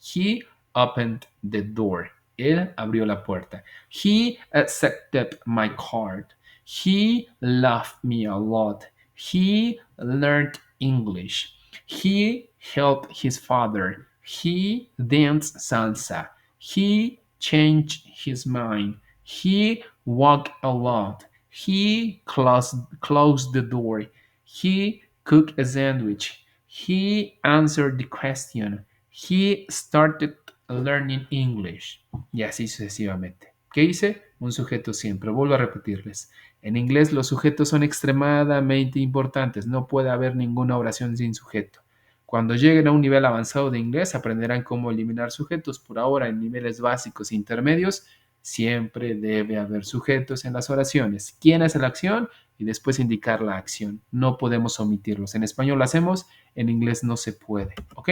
He opened the door. Él abrió la puerta. He accepted my card. He loved me a lot. He learned English. He helped his father. He danced salsa. He changed his mind. He walked a lot. He closed the door. He cooked a sandwich. He answered the question. He started learning English. Y así sucesivamente. ¿Qué hice? Un sujeto siempre. Vuelvo a repetirles. En inglés los sujetos son extremadamente importantes. No puede haber ninguna oración sin sujeto. Cuando lleguen a un nivel avanzado de inglés aprenderán cómo eliminar sujetos. Por ahora, en niveles básicos e intermedios, siempre debe haber sujetos en las oraciones. ¿Quién hace la acción? Y después indicar la acción. No podemos omitirlos. En español lo hacemos, en inglés no se puede. ¿Ok?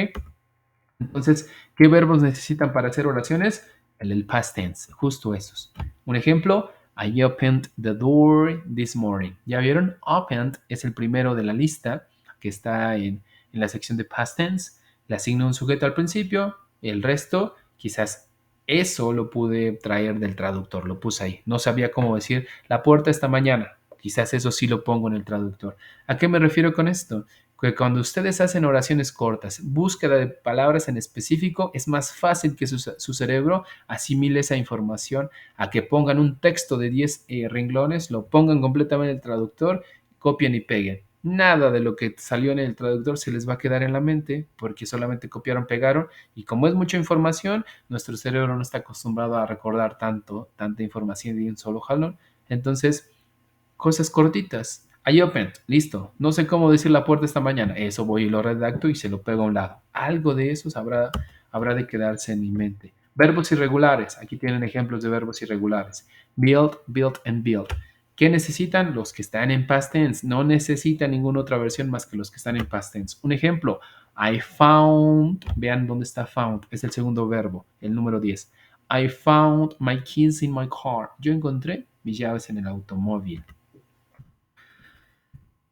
Entonces, ¿qué verbos necesitan para hacer oraciones? El past tense, justo esos. Un ejemplo, I opened the door this morning. ¿Ya vieron? Opened es el primero de la lista que está en la sección de past tense. Le asigno un sujeto al principio, el resto, quizás eso lo pude traer del traductor, lo puse ahí. No sabía cómo decir la puerta esta mañana. Quizás eso sí lo pongo en el traductor. ¿A qué me refiero con esto? Que cuando ustedes hacen oraciones cortas, búsqueda de palabras en específico, es más fácil que su cerebro asimile esa información a que pongan un texto de 10 renglones, lo pongan completamente en el traductor, copien y peguen. Nada de lo que salió en el traductor se les va a quedar en la mente porque solamente copiaron, pegaron y como es mucha información, nuestro cerebro no está acostumbrado a recordar tanta información de un solo jalón. Entonces, cosas cortitas. I opened, listo. No sé cómo decir la puerta esta mañana. Eso voy y lo redacto y se lo pego a un lado. Algo de esos habrá de quedarse en mi mente. Verbos irregulares. Aquí tienen ejemplos de verbos irregulares. Build, build and build. ¿Qué necesitan? Los que están en past tense. No necesitan ninguna otra versión más que los que están en past tense. Un ejemplo. I found. Vean dónde está found. Es el segundo verbo, el número 10. I found my keys in my car. Yo encontré mis llaves en el automóvil.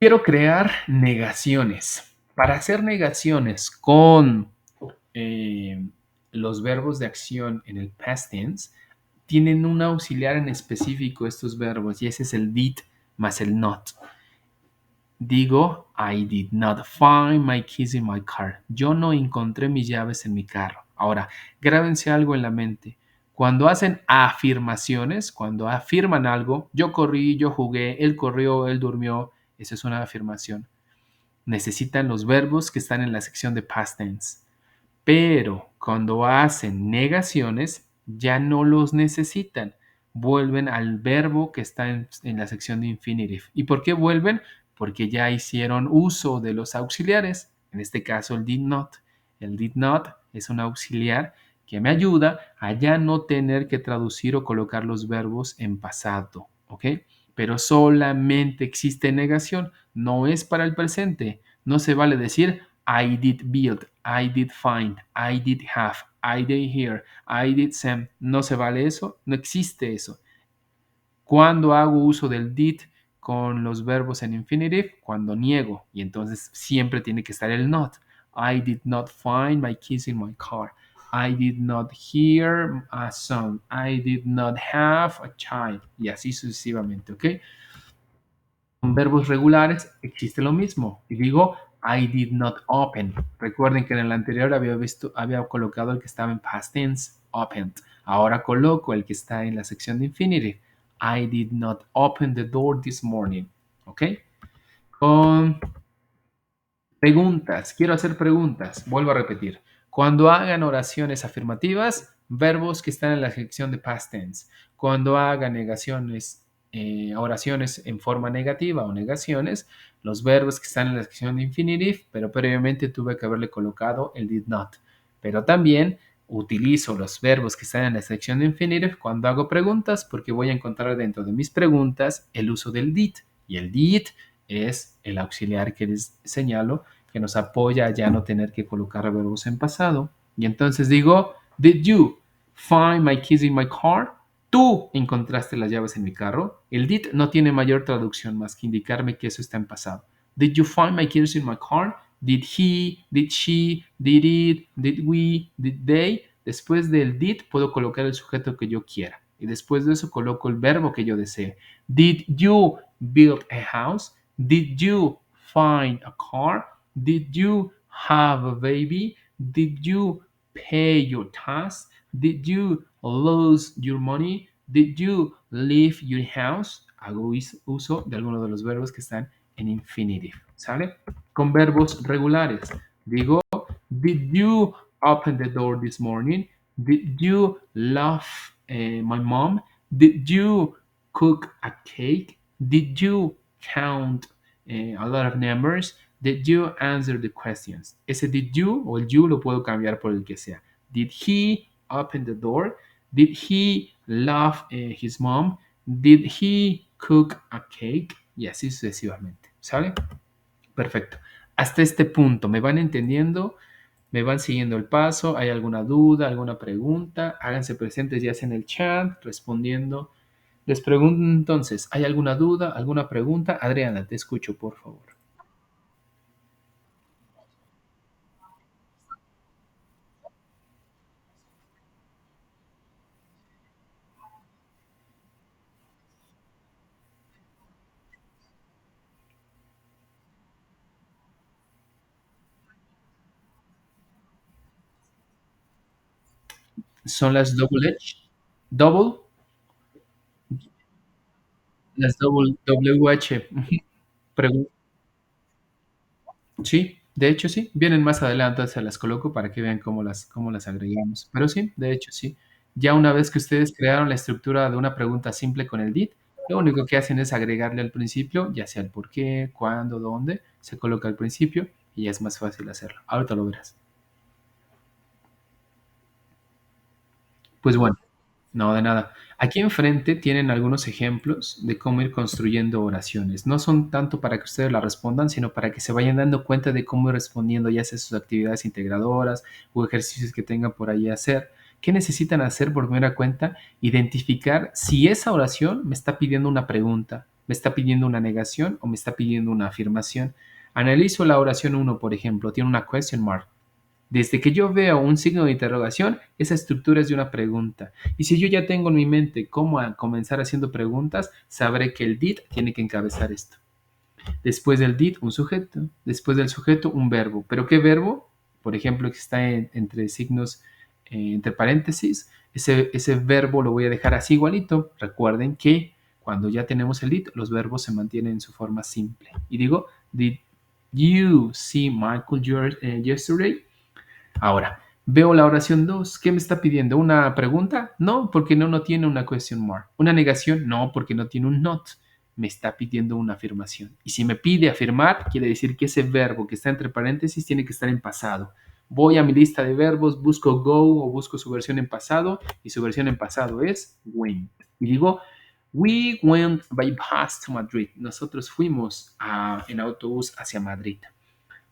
Quiero crear negaciones. Para hacer negaciones con eh, los verbos de acción en el past tense, tienen un auxiliar en específico estos verbos y ese es el did más el not. Digo, I did not find my keys in my car. Yo no encontré mis llaves en mi carro. Ahora, grábense algo en la mente. Cuando hacen afirmaciones, cuando afirman algo, yo corrí, yo jugué, él corrió, él durmió, esa es una afirmación. Necesitan los verbos que están en la sección de past tense. Pero cuando hacen negaciones, ya no los necesitan. Vuelven al verbo que está en la sección de infinitive. ¿Y por qué vuelven? Porque ya hicieron uso de los auxiliares. En este caso, el did not. El did not es un auxiliar que me ayuda a ya no tener que traducir o colocar los verbos en pasado. ¿Ok? Pero solamente existe negación. No es para el presente. No se vale decir I did build, I did find, I did have, I did hear, I did send. No se vale eso, no existe eso. Cuando hago uso del did con los verbos en infinitive, cuando niego, y entonces siempre tiene que estar el not. I did not find my keys in my car. I did not hear a song. I did not have a child. Y así sucesivamente, ¿ok? Con verbos regulares existe lo mismo. Y digo, I did not open. Recuerden que en el anterior había colocado el que estaba en past tense, opened. Ahora coloco el que está en la sección de infinitive. I did not open the door this morning. ¿Ok? Con preguntas. Quiero hacer preguntas. Vuelvo a repetir. Cuando hagan oraciones afirmativas, verbos que están en la sección de past tense. Cuando hagan negaciones, oraciones en forma negativa o negaciones, los verbos que están en la sección de infinitive, pero previamente tuve que haberle colocado el did not. Pero también utilizo los verbos que están en la sección de infinitive cuando hago preguntas porque voy a encontrar dentro de mis preguntas el uso del did. Y el did es el auxiliar que les señalo que nos apoya a ya no tener que colocar verbos en pasado. Y entonces digo, did you find my keys in my car? Tú encontraste las llaves en mi carro. El did no tiene mayor traducción más que indicarme que eso está en pasado. Did you find my keys in my car? Did he, did she, did it, did we, did they? Después del did puedo colocar el sujeto que yo quiera. Y después de eso coloco el verbo que yo desee. Did you build a house? Did you find a car? Did you have a baby? Did you pay your tax? Did you lose your money? Did you leave your house? Hago uso de algunos de los verbos que están en infinitive, ¿sale? Con verbos regulares. Digo, did you open the door this morning? Did you love my mom? Did you cook a cake? Did you count a lot of numbers? Did you answer the questions? Ese did you o el you lo puedo cambiar por el que sea. Did he open the door? Did he love his mom? Did he cook a cake? Y así sucesivamente. ¿Sale? Perfecto. Hasta este punto, ¿me van entendiendo? ¿Me van siguiendo el paso? ¿Hay alguna duda, alguna pregunta? Háganse presentes ya sea en el chat, respondiendo. Les pregunto entonces, ¿hay alguna duda, alguna pregunta? Adriana, te escucho, por favor. Son las double H, double, las double WH. Sí, de hecho sí, vienen más adelante, se las coloco para que vean cómo las agregamos. Pero sí, de hecho sí. Ya una vez que ustedes crearon la estructura de una pregunta simple con el did, lo único que hacen es agregarle al principio, ya sea el por qué, cuándo, dónde, se coloca al principio y ya es más fácil hacerlo. Ahorita lo verás. Pues bueno, no, de nada. Aquí enfrente tienen algunos ejemplos de cómo ir construyendo oraciones. No son tanto para que ustedes la respondan, sino para que se vayan dando cuenta de cómo ir respondiendo ya sea sus actividades integradoras o ejercicios que tengan por ahí a hacer. ¿Qué necesitan hacer por primera cuenta? Identificar si esa oración me está pidiendo una pregunta, me está pidiendo una negación o me está pidiendo una afirmación. Analizo la oración uno, por ejemplo, tiene una question mark. Desde que yo veo un signo de interrogación, esa estructura es de una pregunta. Y si yo ya tengo en mi mente cómo comenzar haciendo preguntas, sabré que el did tiene que encabezar esto. Después del did, un sujeto. Después del sujeto, un verbo. ¿Pero qué verbo? Por ejemplo, que está entre signos, entre paréntesis. Ese verbo lo voy a dejar así igualito. Recuerden que cuando ya tenemos el did, los verbos se mantienen en su forma simple. Y digo, did you see Michael yesterday? Ahora, veo la oración 2. ¿Qué me está pidiendo? ¿Una pregunta? No, porque no tiene una question mark. ¿Una negación? No, porque no tiene un not. Me está pidiendo una afirmación. Y si me pide afirmar, quiere decir que ese verbo que está entre paréntesis tiene que estar en pasado. Voy a mi lista de verbos, busco go o busco su versión en pasado y su versión en pasado es went. Y digo, we went by bus to Madrid. Nosotros fuimos en autobús hacia Madrid.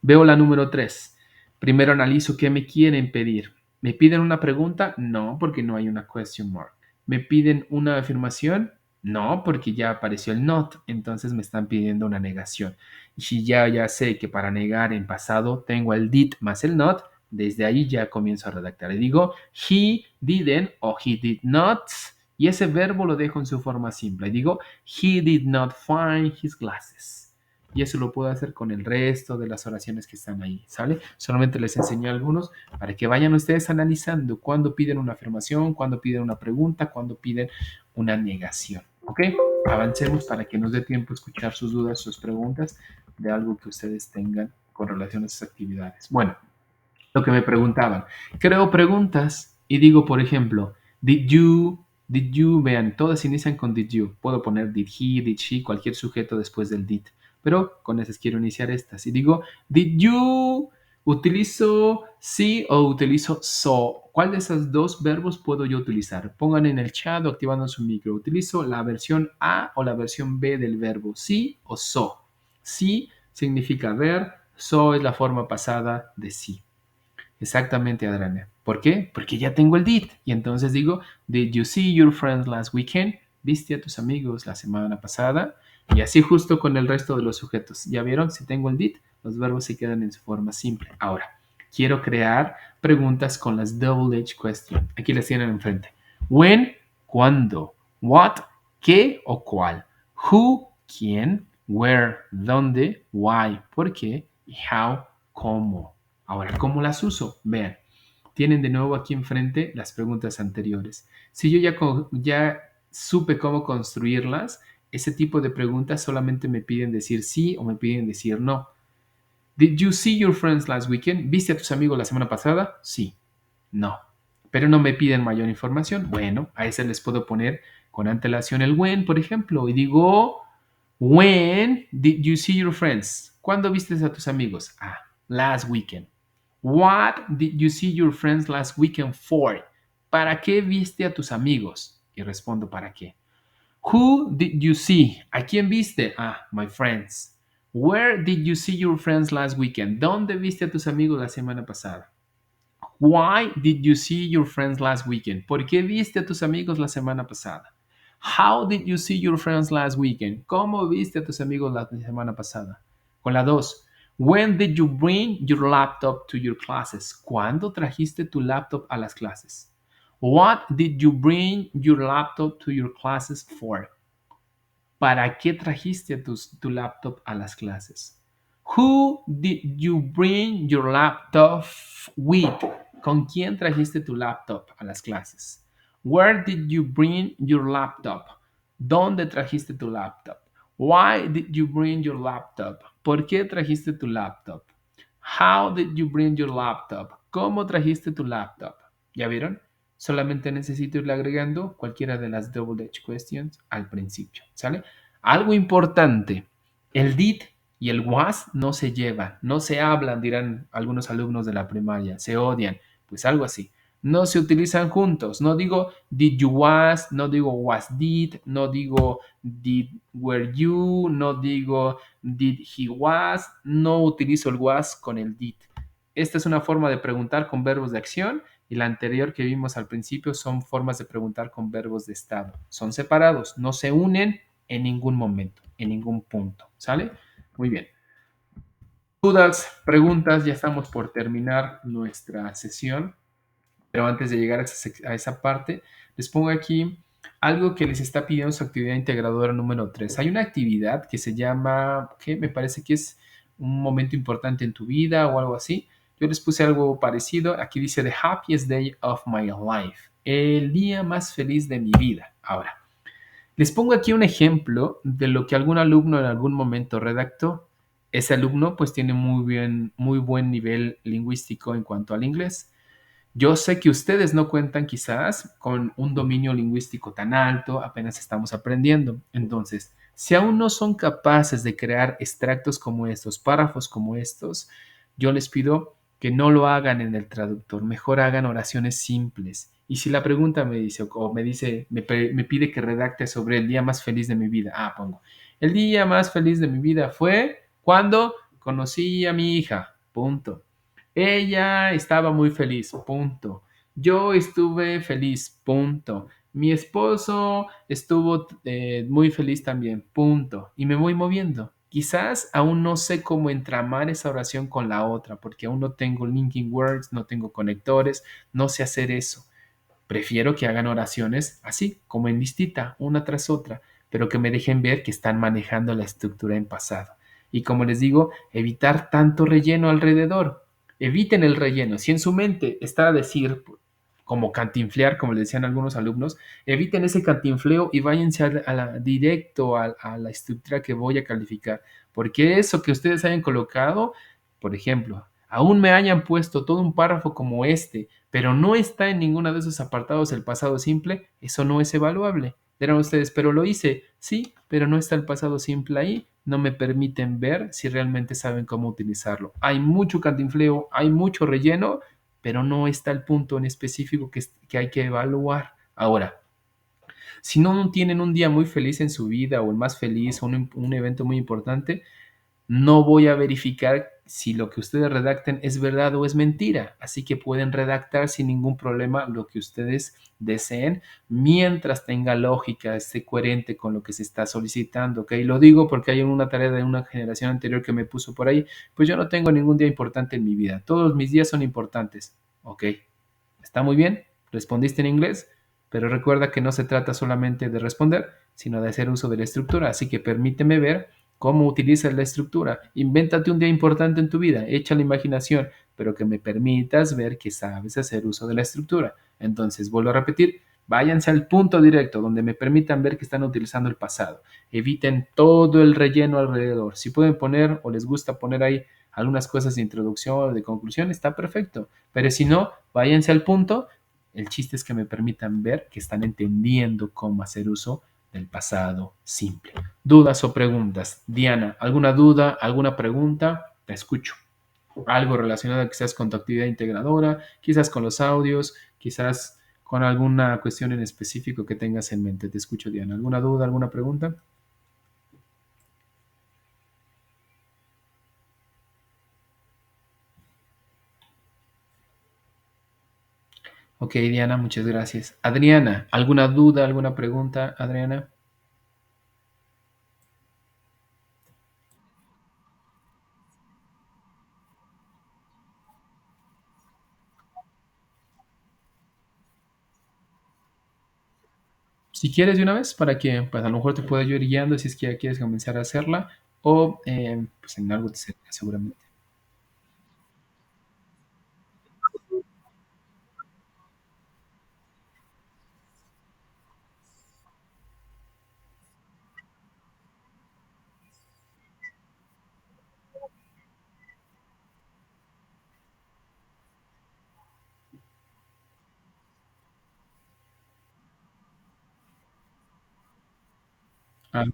Veo la número 3. Primero analizo qué me quieren pedir. ¿Me piden una pregunta? No, porque no hay una question mark. ¿Me piden una afirmación? No, porque ya apareció el not, entonces me están pidiendo una negación. Y si ya sé que para negar en pasado tengo el did más el not, desde ahí ya comienzo a redactar. Y digo, he didn't o he did not, y ese verbo lo dejo en su forma simple. Y digo, he did not find his glasses. Y eso lo puedo hacer con el resto de las oraciones que están ahí, ¿sale? Solamente les enseño algunos para que vayan ustedes analizando cuándo piden una afirmación, cuándo piden una pregunta, cuándo piden una negación, ¿ok? Avancemos para que nos dé tiempo a escuchar sus dudas, sus preguntas de algo que ustedes tengan con relación a sus actividades. Bueno, lo que me preguntaban. Creo preguntas y digo, por ejemplo, did you, vean, todas inician con did you. Puedo poner did he, did she, cualquier sujeto después del did. Pero con esas quiero iniciar estas. Y digo, did you, utilizo sí o utilizo so. ¿Cuál de esos dos verbos puedo yo utilizar? Pongan en el chat o activando su micro. ¿Utilizo la versión A o la versión B del verbo? Sí o so. Sí significa ver, so es la forma pasada de sí. Exactamente, Adriana. ¿Por qué? Porque ya tengo el did. Y entonces digo, did you see your friends last weekend? ¿Viste a tus amigos la semana pasada? Y así justo con el resto de los sujetos. ¿Ya vieron? Si tengo el did, los verbos se quedan en su forma simple. Ahora, quiero crear preguntas con las double H question. Aquí las tienen enfrente. When, ¿cuándo? What, ¿qué o cuál? Who, ¿quién? Where, ¿dónde? Why, ¿por qué? Y how, ¿cómo? Ahora, ¿cómo las uso? Vean, tienen de nuevo aquí enfrente las preguntas anteriores. Si yo ya supe cómo construirlas, ese tipo de preguntas solamente me piden decir sí o me piden decir no. Did you see your friends last weekend? ¿Viste a tus amigos la semana pasada? Sí. No. Pero no me piden mayor información. Bueno, a ese les puedo poner con antelación el when, por ejemplo, y digo, when did you see your friends? ¿Cuándo viste a tus amigos? Ah, last weekend. What did you see your friends last weekend for? ¿Para qué viste a tus amigos? Y respondo, ¿para qué? Who did you see? ¿A quién viste? Ah, my friends. Where did you see your friends last weekend? ¿Dónde viste a tus amigos la semana pasada? Why did you see your friends last weekend? ¿Por qué viste a tus amigos la semana pasada? How did you see your friends last weekend? ¿Cómo viste a tus amigos la semana pasada? Con la 2. When did you bring your laptop to your classes? ¿Cuándo trajiste tu laptop a las clases? What did you bring your laptop to your classes for? ¿Para qué trajiste tu laptop a las clases? Who did you bring your laptop with? ¿Con quién trajiste tu laptop a las clases? Where did you bring your laptop? ¿Dónde trajiste tu laptop? Why did you bring your laptop? ¿Por qué trajiste tu laptop? How did you bring your laptop? ¿Cómo trajiste tu laptop? ¿Ya vieron? Solamente necesito irle agregando cualquiera de las double edge questions al principio, ¿sale? Algo importante, el did y el was no se llevan, no se hablan, dirán algunos alumnos de la primaria, se odian, pues algo así. No se utilizan juntos, no digo did you was, no digo was did, no digo did were you, no digo did he was, no utilizo el was con el did. Esta es una forma de preguntar con verbos de acción y la anterior que vimos al principio son formas de preguntar con verbos de estado. Son separados, no se unen en ningún momento, en ningún punto. ¿Sale? Muy bien. Dudas, preguntas, ya estamos por terminar nuestra sesión, pero antes de llegar a esa parte, les pongo aquí algo que les está pidiendo su actividad integradora número 3. Hay una actividad que se llama, que me parece que es un momento importante en tu vida o algo así. Yo les puse algo parecido. Aquí dice The happiest day of my life. El día más feliz de mi vida. Ahora, les pongo aquí un ejemplo de lo que algún alumno en algún momento redactó. Ese alumno pues tiene muy buen nivel lingüístico en cuanto al inglés. Yo sé que ustedes no cuentan quizás con un dominio lingüístico tan alto, apenas estamos aprendiendo. Entonces, si aún no son capaces de crear extractos como estos, párrafos como estos, yo les pido que no lo hagan en el traductor, mejor hagan oraciones simples. Y si la pregunta me dice o me pide que redacte sobre el día más feliz de mi vida, pongo, el día más feliz de mi vida fue cuando conocí a mi hija, punto. Ella estaba muy feliz, punto. Yo estuve feliz, punto. Mi esposo estuvo muy feliz también, punto. Y me voy moviendo. Quizás aún no sé cómo entramar esa oración con la otra, porque aún no tengo linking words, no tengo conectores, no sé hacer eso. Prefiero que hagan oraciones así, como en listita, una tras otra, pero que me dejen ver que están manejando la estructura en pasado. Y como les digo, evitar tanto relleno alrededor. Eviten el relleno. Si en su mente está a decir, como cantinflear, como le decían algunos alumnos, eviten ese cantinfleo y váyanse directo a la estructura que voy a calificar. Porque eso que ustedes hayan colocado, por ejemplo, aún me hayan puesto todo un párrafo como este, pero no está en ninguno de esos apartados el pasado simple, eso no es evaluable. Dirán ustedes, pero lo hice, sí, pero no está el pasado simple ahí, no me permiten ver si realmente saben cómo utilizarlo. Hay mucho cantinfleo, hay mucho relleno, pero no está el punto en específico que hay que evaluar. Ahora, si no tienen un día muy feliz en su vida o el más feliz o un evento muy importante, no voy a verificar si lo que ustedes redacten es verdad o es mentira. Así que pueden redactar sin ningún problema lo que ustedes deseen mientras tenga lógica, esté coherente con lo que se está solicitando, ¿ok? Lo digo porque hay una tarea de una generación anterior que me puso por ahí, pues yo no tengo ningún día importante en mi vida, todos mis días son importantes, ¿ok? Está muy bien, respondiste en inglés, pero recuerda que no se trata solamente de responder, sino de hacer uso de la estructura, así que permíteme ver cómo utilizas la estructura. Invéntate un día importante en tu vida, echa la imaginación, pero que me permitas ver que sabes hacer uso de la estructura. Entonces, vuelvo a repetir, váyanse al punto directo, donde me permitan ver que están utilizando el pasado. Eviten todo el relleno alrededor. Si pueden poner o les gusta poner ahí algunas cosas de introducción o de conclusión, está perfecto. Pero si no, váyanse al punto. El chiste es que me permitan ver que están entendiendo cómo hacer uso del pasado simple. ¿Dudas o preguntas? Diana, ¿alguna duda, alguna pregunta? Te escucho. Algo relacionado quizás con tu actividad integradora, quizás con los audios, quizás con alguna cuestión en específico que tengas en mente. Te escucho, Diana. ¿Alguna duda, alguna pregunta? Ok, Diana, muchas gracias. Adriana, ¿alguna duda, alguna pregunta, Adriana? Si quieres de una vez, para que pues, a lo mejor te pueda yo ir guiando si es que ya quieres comenzar a hacerla o pues en algo te servirá seguramente. Ah,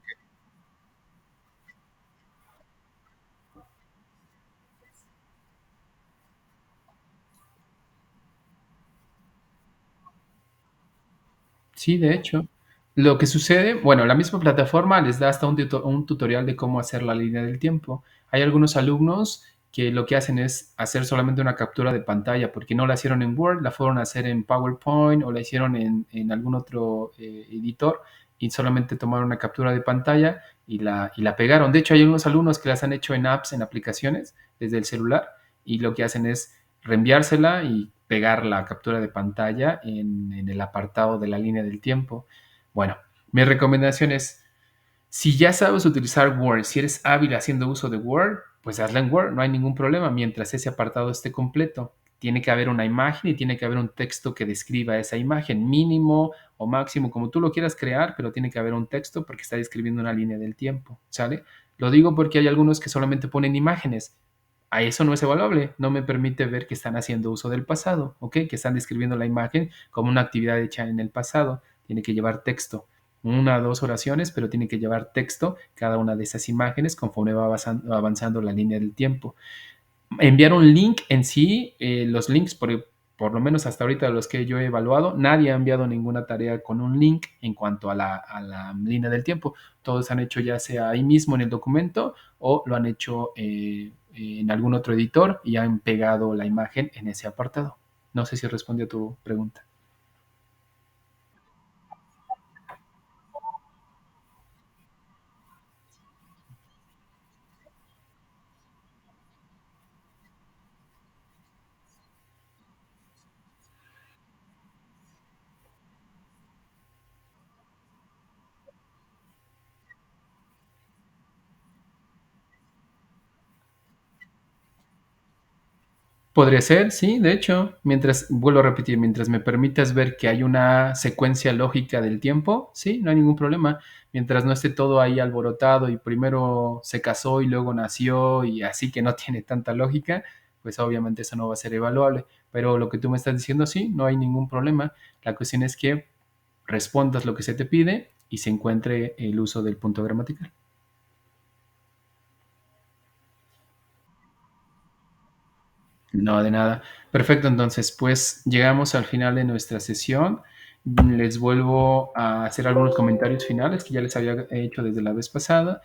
sí, de hecho. Lo que sucede, bueno, la misma plataforma les da hasta un tutorial de cómo hacer la línea del tiempo. Hay algunos alumnos que lo que hacen es hacer solamente una captura de pantalla, porque no la hicieron en Word, la fueron a hacer en PowerPoint o la hicieron en algún otro editor y solamente tomaron una captura de pantalla y la pegaron. De hecho, hay algunos alumnos que las han hecho en apps, en aplicaciones, desde el celular, y lo que hacen es reenviársela y pegar la captura de pantalla en el apartado de la línea del tiempo. Bueno, mi recomendación es, si ya sabes utilizar Word, si eres hábil haciendo uso de Word, pues hazla en Word, no hay ningún problema mientras ese apartado esté completo. Tiene que haber una imagen y tiene que haber un texto que describa esa imagen, mínimo o máximo, como tú lo quieras crear, pero tiene que haber un texto porque está describiendo una línea del tiempo, ¿sale? Lo digo porque hay algunos que solamente ponen imágenes. A eso no es evaluable, no me permite ver que están haciendo uso del pasado, ¿ok? Que están describiendo la imagen como una actividad hecha en el pasado. Tiene que llevar texto, una o dos oraciones, pero tiene que llevar texto cada una de esas imágenes conforme va avanzando la línea del tiempo. Enviar un link en sí, los links, por lo menos hasta ahorita los que yo he evaluado, nadie ha enviado ninguna tarea con un link en cuanto a la línea del tiempo. Todos han hecho ya sea ahí mismo en el documento o lo han hecho en algún otro editor y han pegado la imagen en ese apartado. No sé si responde a tu pregunta. Podría ser, sí, de hecho, mientras, vuelvo a repetir, mientras me permitas ver que hay una secuencia lógica del tiempo, sí, no hay ningún problema. Mientras no esté todo ahí alborotado y primero se casó y luego nació y así que no tiene tanta lógica, pues obviamente eso no va a ser evaluable. Pero lo que tú me estás diciendo, sí, no hay ningún problema. La cuestión es que respondas lo que se te pide y se encuentre el uso del punto gramatical. No, de nada. Perfecto, entonces, pues llegamos al final de nuestra sesión. Les vuelvo a hacer algunos comentarios finales que ya les había hecho desde la vez pasada.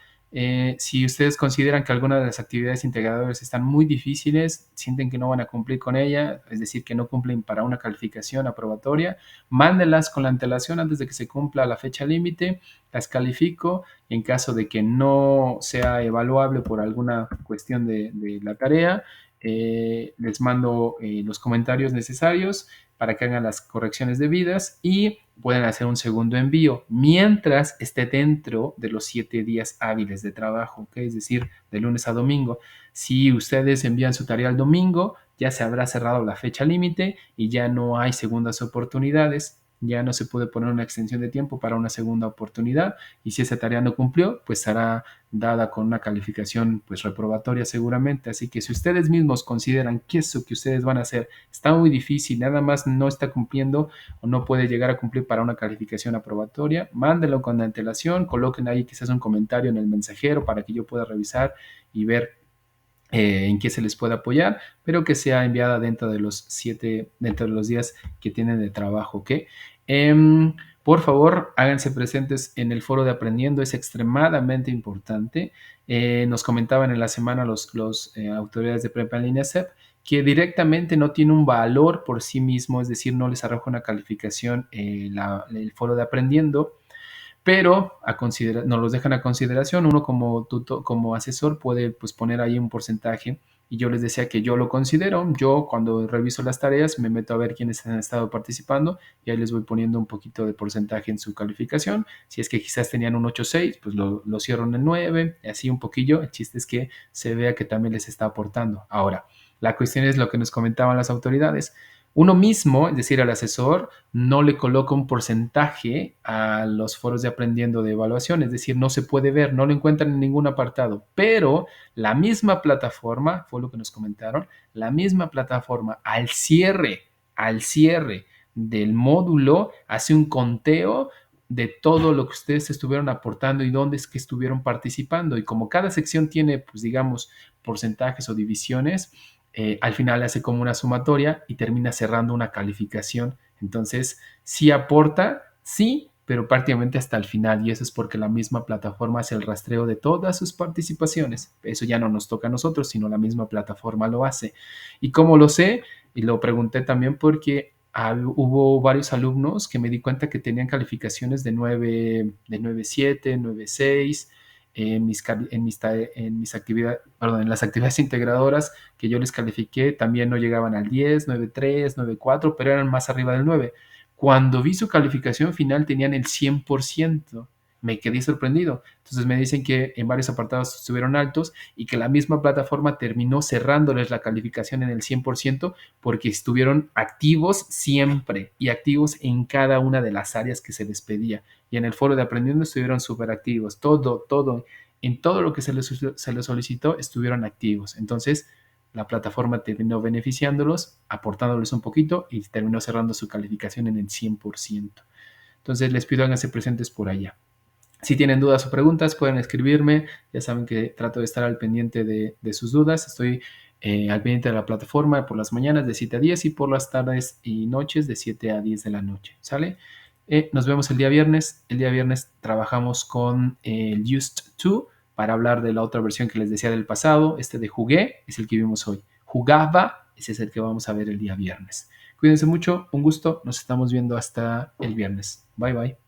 Si ustedes consideran que alguna de las actividades integradoras están muy difíciles, sienten que no van a cumplir con ella, es decir, que no cumplen para una calificación aprobatoria, mándenlas con la antelación antes de que se cumpla la fecha límite, las califico. En caso de que no sea evaluable por alguna cuestión de la tarea, les mando los comentarios necesarios para que hagan las correcciones debidas y pueden hacer un segundo envío mientras esté dentro de los 7 días hábiles de trabajo, ¿ok? Es decir, de lunes a domingo. Si ustedes envían su tarea el domingo, ya se habrá cerrado la fecha límite y ya no hay segundas oportunidades. Ya no se puede poner una extensión de tiempo para una segunda oportunidad y si esa tarea no cumplió, pues será dada con una calificación pues reprobatoria seguramente. Así que si ustedes mismos consideran que eso que ustedes van a hacer está muy difícil, nada más no está cumpliendo o no puede llegar a cumplir para una calificación aprobatoria, mándenlo con antelación, coloquen ahí quizás un comentario en el mensajero para que yo pueda revisar y ver en qué se les puede apoyar, pero que sea enviada dentro de los días que tienen de trabajo, ¿ok? Por favor, háganse presentes en el foro de Aprendiendo, es extremadamente importante. Nos comentaban en la semana los autoridades de Prepa en línea CEP que directamente no tiene un valor por sí mismo, es decir, no les arroja una calificación el foro de Aprendiendo, pero nos los dejan a consideración. Uno como asesor puede pues, poner ahí un porcentaje y yo les decía que yo lo considero. Yo cuando reviso las tareas me meto a ver quiénes han estado participando y ahí les voy poniendo un poquito de porcentaje en su calificación. Si es que quizás tenían un 8.6, pues lo cierro en el 9, así un poquillo. El chiste es que se vea que también les está aportando. Ahora, la cuestión es lo que nos comentaban las autoridades. Uno mismo, es decir, al asesor, no le coloca un porcentaje a los foros de aprendiendo de evaluación, es decir, no se puede ver, no lo encuentran en ningún apartado, pero la misma plataforma, fue lo que nos comentaron, la misma plataforma al cierre del módulo hace un conteo de todo lo que ustedes estuvieron aportando y dónde es que estuvieron participando. Y como cada sección tiene, pues digamos, porcentajes o divisiones, al final hace como una sumatoria y termina cerrando una calificación. Entonces, sí aporta, sí, pero prácticamente hasta el final. Y eso es porque la misma plataforma hace el rastreo de todas sus participaciones. Eso ya no nos toca a nosotros, sino la misma plataforma lo hace. ¿Y cómo lo sé? Y lo pregunté también porque hubo varios alumnos que me di cuenta que tenían calificaciones de 9.7, 9.6 en las actividades integradoras que yo les califiqué también no llegaban al 10, 9.3, 9.4, pero eran más arriba del 9. Cuando vi su calificación final tenían el 100%. Me quedé sorprendido. Entonces me dicen que en varios apartados estuvieron altos y que la misma plataforma terminó cerrándoles la calificación en el 100% porque estuvieron activos siempre y activos en cada una de las áreas que se les pedía. Y en el foro de Aprendiendo estuvieron súper activos. En todo lo que se les solicitó estuvieron activos. Entonces, la plataforma terminó beneficiándolos, aportándoles un poquito y terminó cerrando su calificación en el 100%. Entonces, les pido háganse presentes por allá. Si tienen dudas o preguntas, pueden escribirme. Ya saben que trato de estar al pendiente de sus dudas. Estoy al pendiente de la plataforma por las mañanas de 7 a 10 y por las tardes y noches de 7 a 10 de la noche. ¿Sale? Nos vemos el día viernes. El día viernes trabajamos con el Used To para hablar de la otra versión que les decía del pasado. Este de jugué es el que vimos hoy. Jugaba, ese es el que vamos a ver el día viernes. Cuídense mucho, un gusto. Nos estamos viendo hasta el viernes. Bye bye.